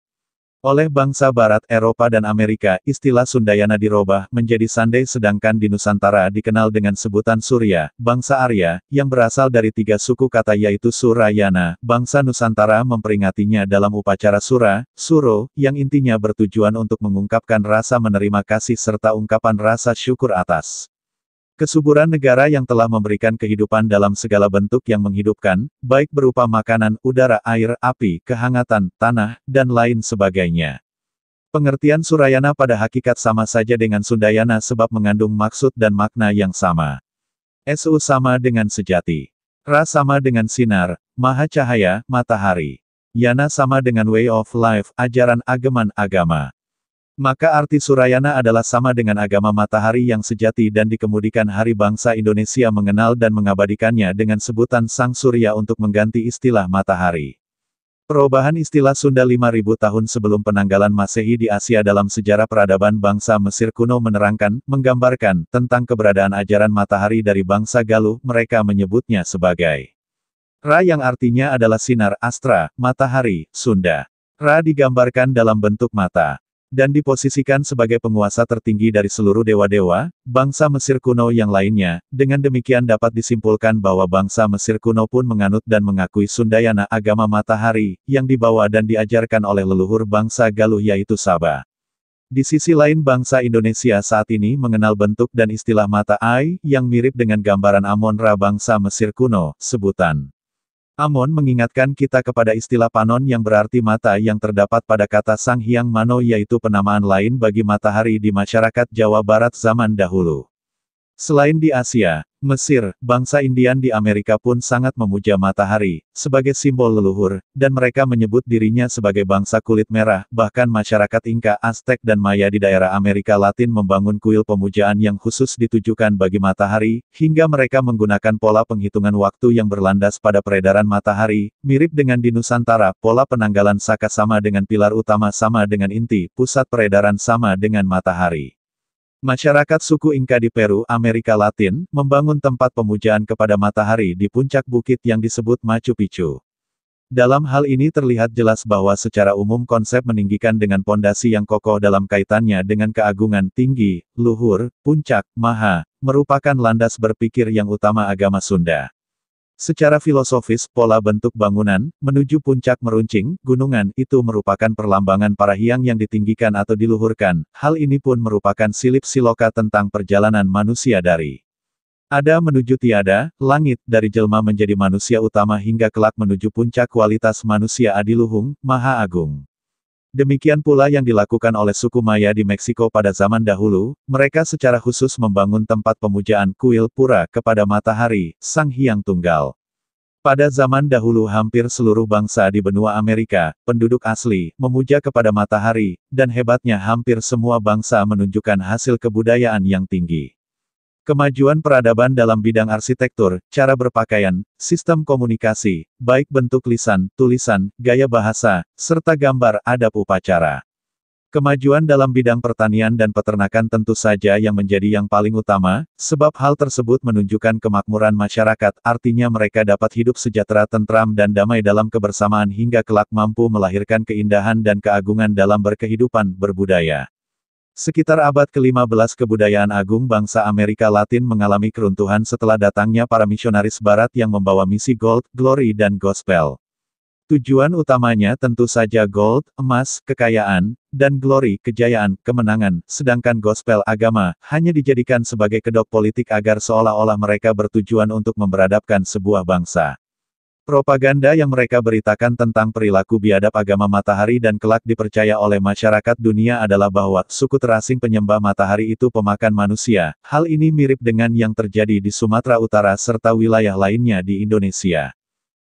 Oleh bangsa Barat, Eropa dan Amerika, istilah Sundayana dirubah menjadi Sunday, sedangkan di Nusantara dikenal dengan sebutan Surya, bangsa Arya, yang berasal dari tiga suku kata yaitu Surayana. Bangsa Nusantara memperingatinya dalam upacara Sura, Suro, yang intinya bertujuan untuk mengungkapkan rasa menerima kasih serta ungkapan rasa syukur atas kesuburan negara yang telah memberikan kehidupan dalam segala bentuk yang menghidupkan, baik berupa makanan, udara, air, api, kehangatan, tanah, dan lain sebagainya. Pengertian Surayana pada hakikat sama saja dengan Sundayana sebab mengandung maksud dan makna yang sama. Su sama dengan sejati. Ra sama dengan sinar, maha cahaya, matahari. Yana sama dengan way of life, ajaran agama. Maka arti Surayana adalah sama dengan agama matahari yang sejati dan dikemudikan hari bangsa Indonesia mengenal dan mengabadikannya dengan sebutan Sang Surya untuk mengganti istilah matahari. Perubahan istilah Sunda 5000 tahun sebelum penanggalan Masehi di Asia dalam sejarah peradaban bangsa Mesir kuno menerangkan, menggambarkan, tentang keberadaan ajaran matahari dari bangsa Galuh. Mereka menyebutnya sebagai Ra yang artinya adalah sinar, astra, matahari, Sunda. Ra digambarkan dalam bentuk mata dan diposisikan sebagai penguasa tertinggi dari seluruh dewa-dewa, bangsa Mesir kuno yang lainnya. Dengan demikian dapat disimpulkan bahwa bangsa Mesir kuno pun menganut dan mengakui Sundayana, agama matahari, yang dibawa dan diajarkan oleh leluhur bangsa Galuh yaitu Saba. Di sisi lain bangsa Indonesia saat ini mengenal bentuk dan istilah mata ai, yang mirip dengan gambaran Amon-Ra bangsa Mesir kuno. Sebutan Amon mengingatkan kita kepada istilah Panon yang berarti mata yang terdapat pada kata Sang Hyang Mano yaitu penamaan lain bagi matahari di masyarakat Jawa Barat zaman dahulu. Selain di Asia, Mesir, bangsa Indian di Amerika pun sangat memuja matahari, sebagai simbol leluhur, dan mereka menyebut dirinya sebagai bangsa kulit merah, bahkan masyarakat Inka, Aztec dan Maya di daerah Amerika Latin membangun kuil pemujaan yang khusus ditujukan bagi matahari, hingga mereka menggunakan pola penghitungan waktu yang berlandas pada peredaran matahari, mirip dengan di Nusantara, pola penanggalan Saka sama dengan pilar utama sama dengan inti, pusat peredaran sama dengan matahari. Masyarakat suku Inka di Peru, Amerika Latin, membangun tempat pemujaan kepada matahari di puncak bukit yang disebut Machu Picchu. Dalam hal ini terlihat jelas bahwa secara umum konsep meninggikan dengan pondasi yang kokoh dalam kaitannya dengan keagungan, tinggi, luhur, puncak, maha, merupakan landas berpikir yang utama agama Sunda. Secara filosofis, pola bentuk bangunan, menuju puncak meruncing, gunungan, itu merupakan perlambangan para hyang yang ditinggikan atau diluhurkan. Hal ini pun merupakan silip siloka tentang perjalanan manusia dari ada menuju tiada, langit, dari jelma menjadi manusia utama hingga kelak menuju puncak kualitas manusia adiluhung, maha agung. Demikian pula yang dilakukan oleh suku Maya di Meksiko pada zaman dahulu, mereka secara khusus membangun tempat pemujaan kuil pura kepada matahari, Sang Hyang Tunggal. Pada zaman dahulu hampir seluruh bangsa di benua Amerika, penduduk asli, memuja kepada matahari, dan hebatnya hampir semua bangsa menunjukkan hasil kebudayaan yang tinggi. Kemajuan peradaban dalam bidang arsitektur, cara berpakaian, sistem komunikasi, baik bentuk lisan, tulisan, gaya bahasa, serta gambar, adab upacara. Kemajuan dalam bidang pertanian dan peternakan tentu saja yang menjadi yang paling utama, sebab hal tersebut menunjukkan kemakmuran masyarakat, artinya mereka dapat hidup sejahtera tentram dan damai dalam kebersamaan hingga kelak mampu melahirkan keindahan dan keagungan dalam berkehidupan, berbudaya. Sekitar abad ke-15 kebudayaan agung bangsa Amerika Latin mengalami keruntuhan setelah datangnya para misionaris barat yang membawa misi gold, glory dan gospel. Tujuan utamanya tentu saja gold, emas, kekayaan, dan glory, kejayaan, kemenangan, sedangkan gospel agama, hanya dijadikan sebagai kedok politik agar seolah-olah mereka bertujuan untuk memberadabkan sebuah bangsa. Propaganda yang mereka beritakan tentang perilaku biadab agama matahari dan kelak dipercaya oleh masyarakat dunia adalah bahwa suku terasing penyembah matahari itu pemakan manusia. Hal ini mirip dengan yang terjadi di Sumatera Utara serta wilayah lainnya di Indonesia.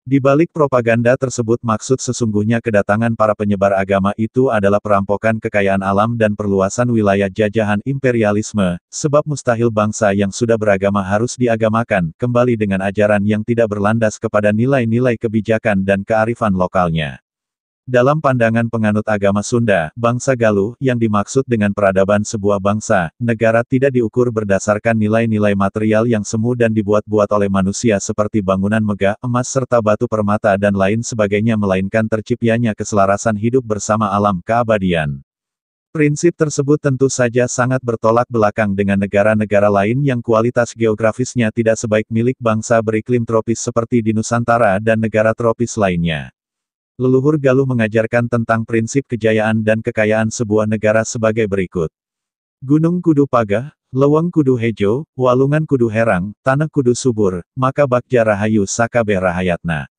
Di balik propaganda tersebut maksud sesungguhnya kedatangan para penyebar agama itu adalah perampokan kekayaan alam dan perluasan wilayah jajahan imperialisme, sebab mustahil bangsa yang sudah beragama harus diagamakan, kembali dengan ajaran yang tidak berlandas kepada nilai-nilai kebijakan dan kearifan lokalnya. Dalam pandangan penganut agama Sunda, bangsa Galuh, yang dimaksud dengan peradaban sebuah bangsa, negara tidak diukur berdasarkan nilai-nilai material yang semu dan dibuat-buat oleh manusia seperti bangunan megah, emas serta batu permata dan lain sebagainya melainkan terciptanya keselarasan hidup bersama alam keabadian. Prinsip tersebut tentu saja sangat bertolak belakang dengan negara-negara lain yang kualitas geografisnya tidak sebaik milik bangsa beriklim tropis seperti di Nusantara dan negara tropis lainnya. Leluhur Galuh mengajarkan tentang prinsip kejayaan dan kekayaan sebuah negara sebagai berikut. Gunung kudu pagah, leweng kudu hejo, walungan kudu herang, tanah kudu subur, maka bagja rahayu sakabeh rahayatna.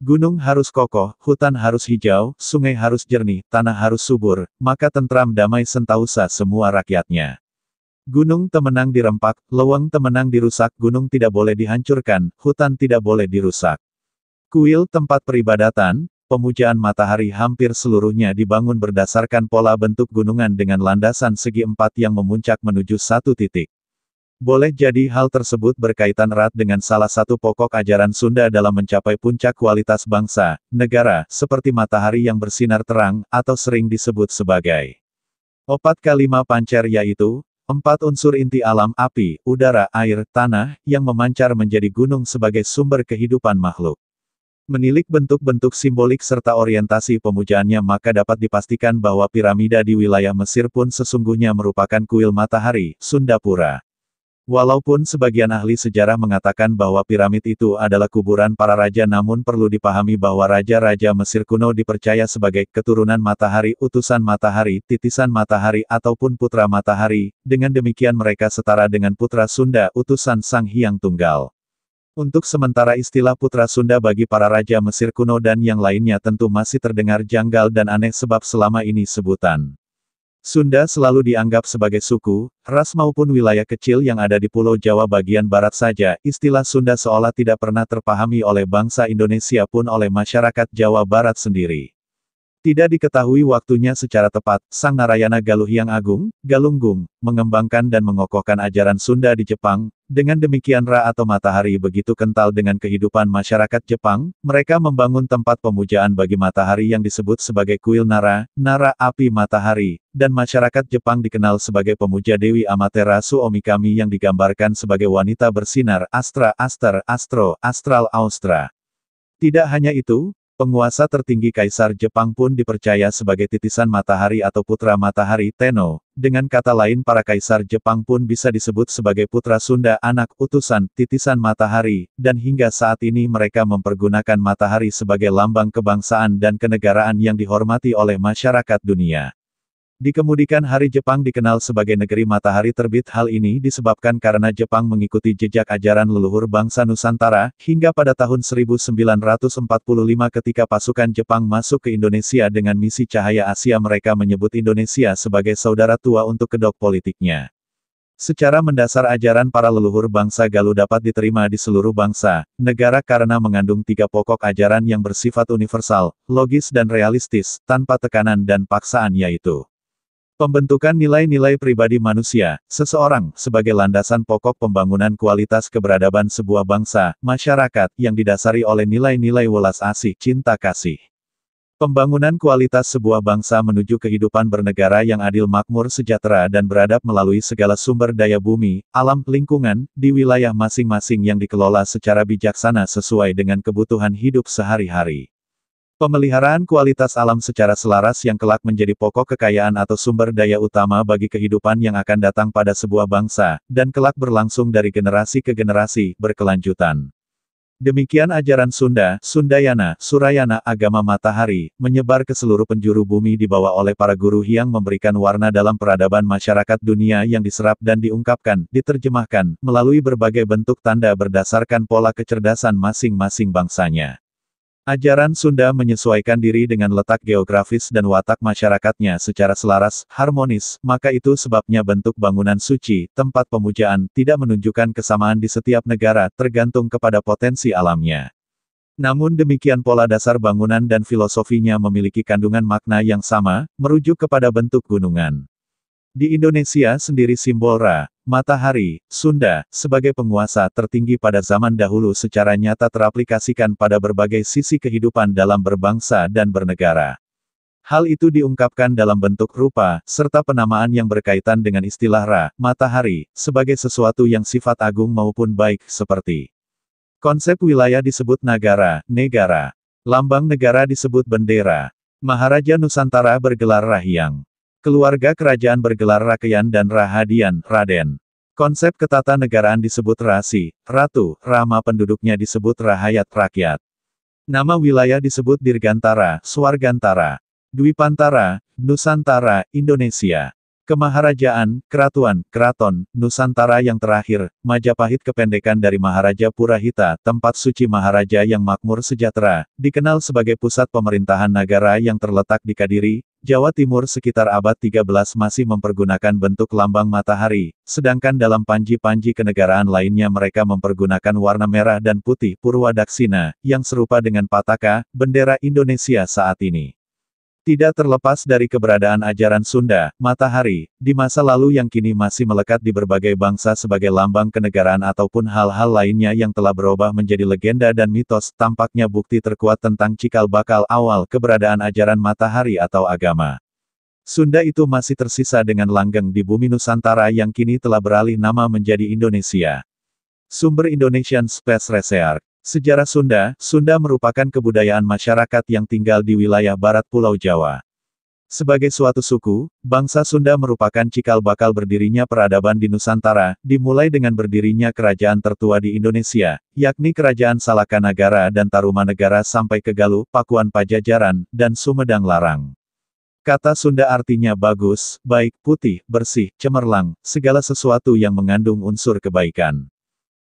Gunung harus kokoh, hutan harus hijau, sungai harus jernih, tanah harus subur, maka tentram damai sentausa semua rakyatnya. Gunung temenang dirempak, leweng temenang dirusak, gunung tidak boleh dihancurkan, hutan tidak boleh dirusak. Kuil tempat peribadatan, pemujaan matahari hampir seluruhnya dibangun berdasarkan pola bentuk gunungan dengan landasan segi empat yang memuncak menuju satu titik. Boleh jadi hal tersebut berkaitan erat dengan salah satu pokok ajaran Sunda dalam mencapai puncak kualitas bangsa, negara, seperti matahari yang bersinar terang, atau sering disebut sebagai opat kalima pancer yaitu, empat unsur inti alam api, udara, air, tanah, yang memancar menjadi gunung sebagai sumber kehidupan makhluk. Menilik bentuk-bentuk simbolik serta orientasi pemujaannya maka dapat dipastikan bahwa piramida di wilayah Mesir pun sesungguhnya merupakan kuil matahari, Sundapura. Walaupun sebagian ahli sejarah mengatakan bahwa piramid itu adalah kuburan para raja namun perlu dipahami bahwa raja-raja Mesir kuno dipercaya sebagai keturunan matahari, utusan matahari, titisan matahari ataupun putra matahari, dengan demikian mereka setara dengan putra Sunda, utusan Sang Hyang Tunggal. Untuk sementara istilah putra Sunda bagi para raja Mesir kuno dan yang lainnya tentu masih terdengar janggal dan aneh sebab selama ini sebutan Sunda selalu dianggap sebagai suku, ras maupun wilayah kecil yang ada di Pulau Jawa bagian barat saja. Istilah Sunda seolah tidak pernah terpahami oleh bangsa Indonesia pun oleh masyarakat Jawa Barat sendiri. Tidak diketahui waktunya secara tepat, Sang Narayana Galuh Hyang Agung, Galunggung, mengembangkan dan mengokohkan ajaran Sunda di Jepang. Dengan demikian Ra atau matahari begitu kental dengan kehidupan masyarakat Jepang, mereka membangun tempat pemujaan bagi matahari yang disebut sebagai kuil Nara, Nara api matahari, dan masyarakat Jepang dikenal sebagai pemuja Dewi Amaterasu Omikami yang digambarkan sebagai wanita bersinar, Astra, Aster, Astro, Astral Austra. Tidak hanya itu, penguasa tertinggi Kaisar Jepang pun dipercaya sebagai titisan matahari atau putra matahari Tenno. Dengan kata lain para Kaisar Jepang pun bisa disebut sebagai putra Sunda, anak utusan, titisan matahari, dan hingga saat ini mereka mempergunakan matahari sebagai lambang kebangsaan dan kenegaraan yang dihormati oleh masyarakat dunia. Di kemudian hari Jepang dikenal sebagai negeri matahari terbit. Hal ini disebabkan karena Jepang mengikuti jejak ajaran leluhur bangsa Nusantara, hingga pada tahun 1945 ketika pasukan Jepang masuk ke Indonesia dengan misi Cahaya Asia mereka menyebut Indonesia sebagai saudara tua untuk kedok politiknya. Secara mendasar ajaran para leluhur bangsa Galuh dapat diterima di seluruh bangsa, negara karena mengandung 3 pokok ajaran yang bersifat universal, logis dan realistis, tanpa tekanan dan paksaan yaitu pembentukan nilai-nilai pribadi manusia, seseorang, sebagai landasan pokok pembangunan kualitas keberadaban sebuah bangsa, masyarakat, yang didasari oleh nilai-nilai welas asih, cinta kasih. Pembangunan kualitas sebuah bangsa menuju kehidupan bernegara yang adil makmur sejahtera dan beradab melalui segala sumber daya bumi, alam, lingkungan, di wilayah masing-masing yang dikelola secara bijaksana sesuai dengan kebutuhan hidup sehari-hari. Pemeliharaan kualitas alam secara selaras yang kelak menjadi pokok kekayaan atau sumber daya utama bagi kehidupan yang akan datang pada sebuah bangsa, dan kelak berlangsung dari generasi ke generasi, berkelanjutan. Demikian ajaran Sunda, Sundayana, Surayana, agama matahari, menyebar ke seluruh penjuru bumi dibawa oleh para guru yang memberikan warna dalam peradaban masyarakat dunia yang diserap dan diungkapkan, diterjemahkan, melalui berbagai bentuk tanda berdasarkan pola kecerdasan masing-masing bangsanya. Ajaran Sunda menyesuaikan diri dengan letak geografis dan watak masyarakatnya secara selaras, harmonis, maka itu sebabnya bentuk bangunan suci, tempat pemujaan, tidak menunjukkan kesamaan di setiap negara, tergantung kepada potensi alamnya. Namun demikian pola dasar bangunan dan filosofinya memiliki kandungan makna yang sama, merujuk kepada bentuk gunungan. Di Indonesia sendiri simbol Ra, matahari, Sunda, sebagai penguasa tertinggi pada zaman dahulu secara nyata teraplikasikan pada berbagai sisi kehidupan dalam berbangsa dan bernegara. Hal itu diungkapkan dalam bentuk rupa, serta penamaan yang berkaitan dengan istilah Ra, matahari, sebagai sesuatu yang sifat agung maupun baik, seperti konsep wilayah disebut nagara, negara. Lambang negara disebut bendera. Maharaja Nusantara bergelar Rahyang. Keluarga kerajaan bergelar Rakyat dan Rahadian, Raden. Konsep ketatanegaraan disebut Rasi, Ratu, Rama penduduknya disebut Rahayat, rakyat. Nama wilayah disebut Dirgantara, Swargantara. Dwipantara, Nusantara, Indonesia. Kemaharajaan, Keratuan, Keraton, Nusantara yang terakhir, Majapahit kependekan dari Maharaja Purahita, tempat suci Maharaja yang makmur sejahtera, dikenal sebagai pusat pemerintahan negara yang terletak di Kadiri, Jawa Timur sekitar abad 13 masih mempergunakan bentuk lambang matahari, sedangkan dalam panji-panji kenegaraan lainnya mereka mempergunakan warna merah dan putih Purwadaksina, yang serupa dengan Pataka, bendera Indonesia saat ini. Tidak terlepas dari keberadaan ajaran Sunda, matahari, di masa lalu yang kini masih melekat di berbagai bangsa sebagai lambang kenegaraan ataupun hal-hal lainnya yang telah berubah menjadi legenda dan mitos, tampaknya bukti terkuat tentang cikal bakal awal keberadaan ajaran matahari atau agama Sunda itu masih tersisa dengan langgeng di bumi Nusantara yang kini telah beralih nama menjadi Indonesia. Sumber Indonesian Space Research. Sejarah Sunda, Sunda merupakan kebudayaan masyarakat yang tinggal di wilayah barat Pulau Jawa. Sebagai suatu suku, bangsa Sunda merupakan cikal bakal berdirinya peradaban di Nusantara, dimulai dengan berdirinya kerajaan tertua di Indonesia, yakni Kerajaan Salakanagara dan Tarumanegara sampai ke Galuh, Pakuan Pajajaran, dan Sumedang Larang. Kata Sunda artinya bagus, baik, putih, bersih, cemerlang, segala sesuatu yang mengandung unsur kebaikan.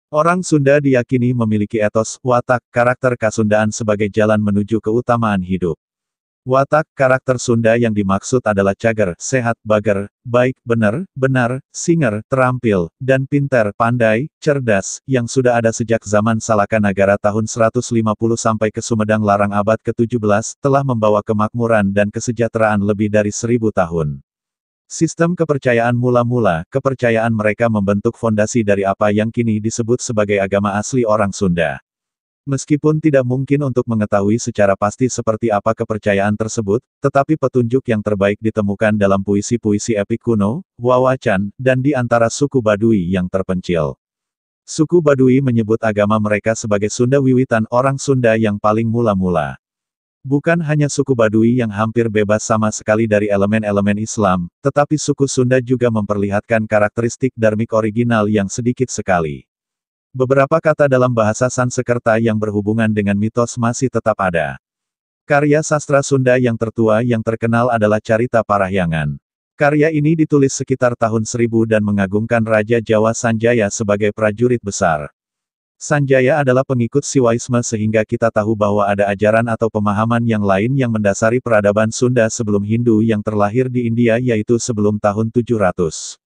Orang Sunda diyakini memiliki etos, watak, karakter Kasundaan sebagai jalan menuju keutamaan hidup. Watak karakter Sunda yang dimaksud adalah cager, sehat, bager, baik, benar, singer, terampil, dan pintar, pandai, cerdas, yang sudah ada sejak zaman Salaka Nagara tahun 150 sampai ke Sumedang Larang abad ke-17, telah membawa kemakmuran dan kesejahteraan lebih dari 1000 tahun. Sistem kepercayaan mula-mula, kepercayaan mereka membentuk fondasi dari apa yang kini disebut sebagai agama asli orang Sunda. Meskipun tidak mungkin untuk mengetahui secara pasti seperti apa kepercayaan tersebut, tetapi petunjuk yang terbaik ditemukan dalam puisi-puisi epik kuno, Wawacan, dan di antara suku Baduy yang terpencil. Suku Baduy menyebut agama mereka sebagai Sunda Wiwitan, orang Sunda yang paling mula-mula. Bukan hanya suku Baduy yang hampir bebas sama sekali dari elemen-elemen Islam, tetapi suku Sunda juga memperlihatkan karakteristik dharmik original yang sedikit sekali. Beberapa kata dalam bahasa Sanskerta yang berhubungan dengan mitos masih tetap ada. Karya sastra Sunda yang tertua yang terkenal adalah Carita Parahyangan. Karya ini ditulis sekitar tahun 1000 dan mengagungkan Raja Jawa Sanjaya sebagai prajurit besar. Sanjaya adalah pengikut Siwaisme sehingga kita tahu bahwa ada ajaran atau pemahaman yang lain yang mendasari peradaban Sunda sebelum Hindu yang terlahir di India yaitu sebelum tahun 700.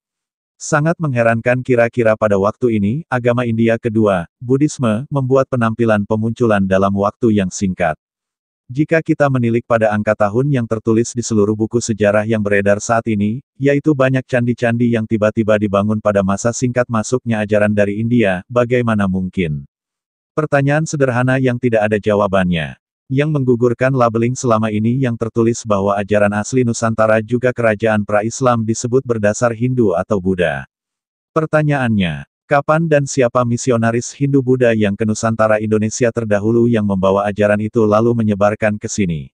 Sangat mengherankan kira-kira pada waktu ini, agama India kedua, Buddhisme, membuat penampilan pemunculan dalam waktu yang singkat. Jika kita menilik pada angka tahun yang tertulis di seluruh buku sejarah yang beredar saat ini, yaitu banyak candi-candi yang tiba-tiba dibangun pada masa singkat masuknya ajaran dari India, bagaimana mungkin? Pertanyaan sederhana yang tidak ada jawabannya. Yang menggugurkan labeling selama ini yang tertulis bahwa ajaran asli Nusantara juga kerajaan pra-Islam disebut berdasar Hindu atau Buddha. Pertanyaannya, kapan dan siapa misionaris Hindu-Buddha yang ke Nusantara Indonesia terdahulu yang membawa ajaran itu lalu menyebarkan ke sini?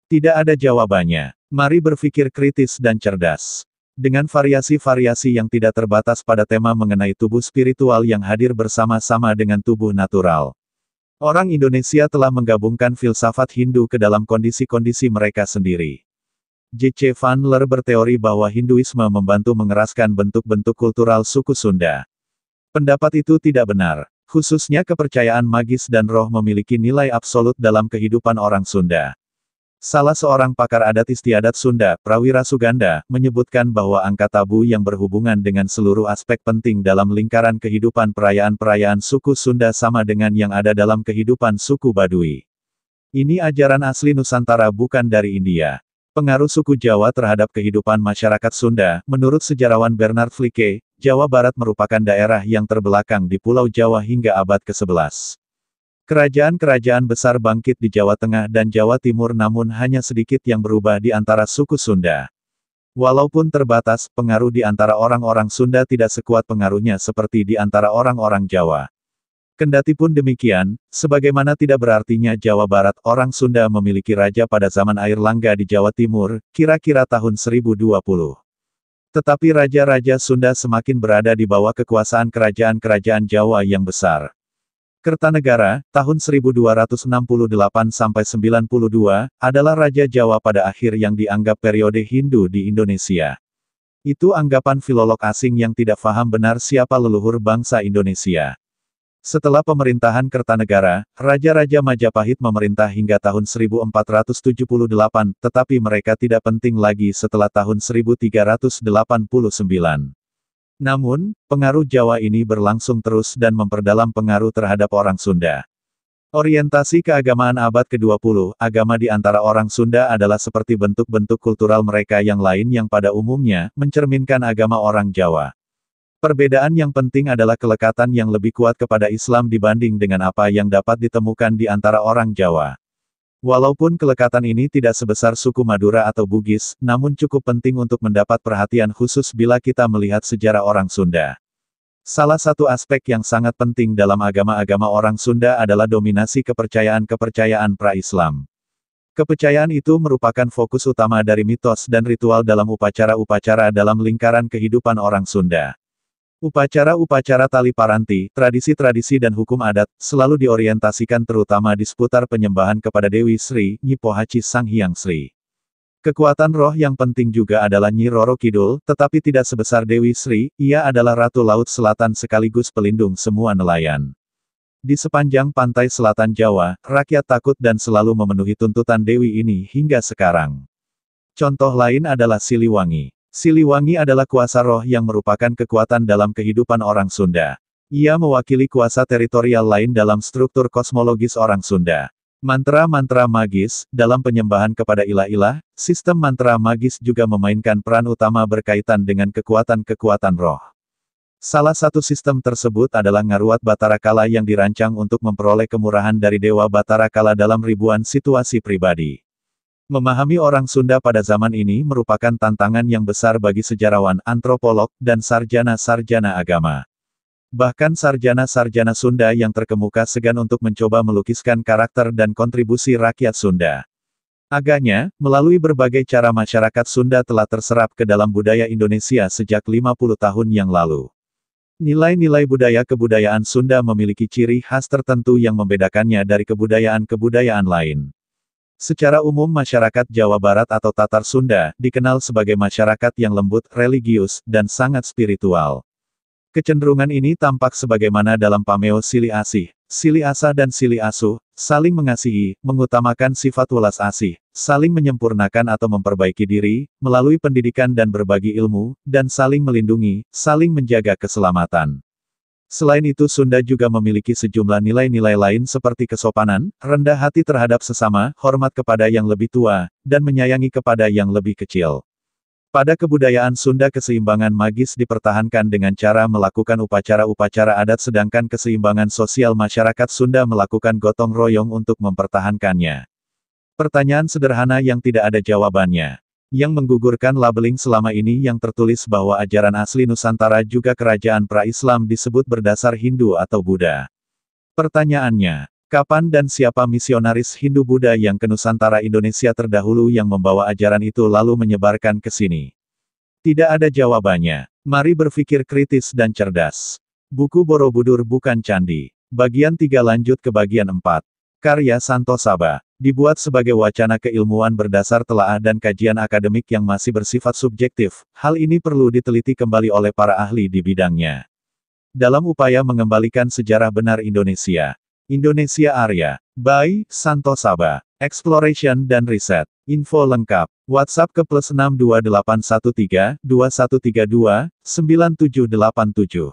Tidak ada jawabannya. Mari berpikir kritis dan cerdas. Dengan variasi-variasi yang tidak terbatas pada tema mengenai tubuh spiritual yang hadir bersama-sama dengan tubuh natural. Orang Indonesia telah menggabungkan filsafat Hindu ke dalam kondisi-kondisi mereka sendiri. J.C. Van Leer berteori bahwa Hinduisme membantu mengeraskan bentuk-bentuk kultural suku Sunda. Pendapat itu tidak benar. Khususnya kepercayaan magis dan roh memiliki nilai absolut dalam kehidupan orang Sunda. Salah seorang pakar adat istiadat Sunda, Prawira Suganda, menyebutkan bahwa angka tabu yang berhubungan dengan seluruh aspek penting dalam lingkaran kehidupan perayaan-perayaan suku Sunda sama dengan yang ada dalam kehidupan suku Baduy. Ini ajaran asli Nusantara bukan dari India. Pengaruh suku Jawa terhadap kehidupan masyarakat Sunda, menurut sejarawan Bernard Flicke, Jawa Barat merupakan daerah yang terbelakang di Pulau Jawa hingga abad ke-11. Kerajaan-kerajaan besar bangkit di Jawa Tengah dan Jawa Timur namun hanya sedikit yang berubah di antara suku Sunda. Walaupun terbatas, pengaruh di antara orang-orang Sunda tidak sekuat pengaruhnya seperti di antara orang-orang Jawa. Kendatipun demikian, sebagaimana tidak berartinya Jawa Barat orang Sunda memiliki raja pada zaman Airlangga di Jawa Timur, kira-kira tahun 1020. Tetapi raja-raja Sunda semakin berada di bawah kekuasaan kerajaan-kerajaan Jawa yang besar. Kertanegara, tahun 1268–92, adalah Raja Jawa pada akhir yang dianggap periode Hindu di Indonesia. Itu anggapan filolog asing yang tidak paham benar siapa leluhur bangsa Indonesia. Setelah pemerintahan Kertanegara, Raja-Raja Majapahit memerintah hingga tahun 1478, tetapi mereka tidak penting lagi setelah tahun 1389. Namun, pengaruh Jawa ini berlangsung terus dan memperdalam pengaruh terhadap orang Sunda. Orientasi keagamaan abad ke-20, agama di antara orang Sunda adalah seperti bentuk-bentuk kultural mereka yang lain yang pada umumnya, mencerminkan agama orang Jawa. Perbedaan yang penting adalah kelekatan yang lebih kuat kepada Islam dibanding dengan apa yang dapat ditemukan di antara orang Jawa. Walaupun kelekatan ini tidak sebesar suku Madura atau Bugis, namun cukup penting untuk mendapat perhatian khusus bila kita melihat sejarah orang Sunda. Salah satu aspek yang sangat penting dalam agama-agama orang Sunda adalah dominasi kepercayaan-kepercayaan pra-Islam. Kepercayaan itu merupakan fokus utama dari mitos dan ritual dalam upacara-upacara dalam lingkaran kehidupan orang Sunda. Upacara-upacara tali paranti, tradisi-tradisi dan hukum adat, selalu diorientasikan terutama di seputar penyembahan kepada Dewi Sri, Nyi Pohaci Sang Hyang Sri. Kekuatan roh yang penting juga adalah Nyi Roro Kidul, tetapi tidak sebesar Dewi Sri, ia adalah Ratu Laut Selatan sekaligus pelindung semua nelayan. Di sepanjang pantai selatan Jawa, rakyat takut dan selalu memenuhi tuntutan Dewi ini hingga sekarang. Contoh lain adalah Siliwangi. Siliwangi adalah kuasa roh yang merupakan kekuatan dalam kehidupan orang Sunda. Ia mewakili kuasa teritorial lain dalam struktur kosmologis orang Sunda. Mantra-mantra magis, dalam penyembahan kepada ilah-ilah, sistem mantra magis juga memainkan peran utama berkaitan dengan kekuatan-kekuatan roh. Salah satu sistem tersebut adalah Ngaruat Batara Kala yang dirancang untuk memperoleh kemurahan dari Dewa Batara Kala dalam ribuan situasi pribadi. Memahami orang Sunda pada zaman ini merupakan tantangan yang besar bagi sejarawan, antropolog, dan sarjana-sarjana agama. Bahkan sarjana-sarjana Sunda yang terkemuka segan untuk mencoba melukiskan karakter dan kontribusi rakyat Sunda. Agaknya, melalui berbagai cara masyarakat Sunda telah terserap ke dalam budaya Indonesia sejak 50 tahun yang lalu. Nilai-nilai budaya kebudayaan Sunda memiliki ciri khas tertentu yang membedakannya dari kebudayaan-kebudayaan lain. Secara umum masyarakat Jawa Barat atau Tatar Sunda, dikenal sebagai masyarakat yang lembut, religius, dan sangat spiritual. Kecenderungan ini tampak sebagaimana dalam pameo Sili Asih, Sili Asa dan Sili Asuh, saling mengasihi, mengutamakan sifat welas asih, saling menyempurnakan atau memperbaiki diri, melalui pendidikan dan berbagi ilmu, dan saling melindungi, saling menjaga keselamatan. Selain itu Sunda juga memiliki sejumlah nilai-nilai lain seperti kesopanan, rendah hati terhadap sesama, hormat kepada yang lebih tua, dan menyayangi kepada yang lebih kecil. Pada kebudayaan Sunda keseimbangan magis dipertahankan dengan cara melakukan upacara-upacara adat sedangkan keseimbangan sosial masyarakat Sunda melakukan gotong royong untuk mempertahankannya. Pertanyaan sederhana yang tidak ada jawabannya. Yang menggugurkan labeling selama ini yang tertulis bahwa ajaran asli Nusantara juga kerajaan pra-Islam disebut berdasar Hindu atau Buddha. Pertanyaannya, kapan dan siapa misionaris Hindu-Buddha yang ke Nusantara Indonesia terdahulu yang membawa ajaran itu lalu menyebarkan ke sini? Tidak ada jawabannya. Mari berpikir kritis dan cerdas. Buku Borobudur Bukan Candi. Bagian 3 lanjut ke bagian 4. Karya Santo Saba. Dibuat sebagai wacana keilmuan berdasar telaah dan kajian akademik yang masih bersifat subjektif. Hal ini perlu diteliti kembali oleh para ahli di bidangnya. Dalam upaya mengembalikan sejarah benar Indonesia. Indonesia Arya, by Santo Saba, Exploration dan Riset. Info lengkap, WhatsApp ke +62813 2132 9787.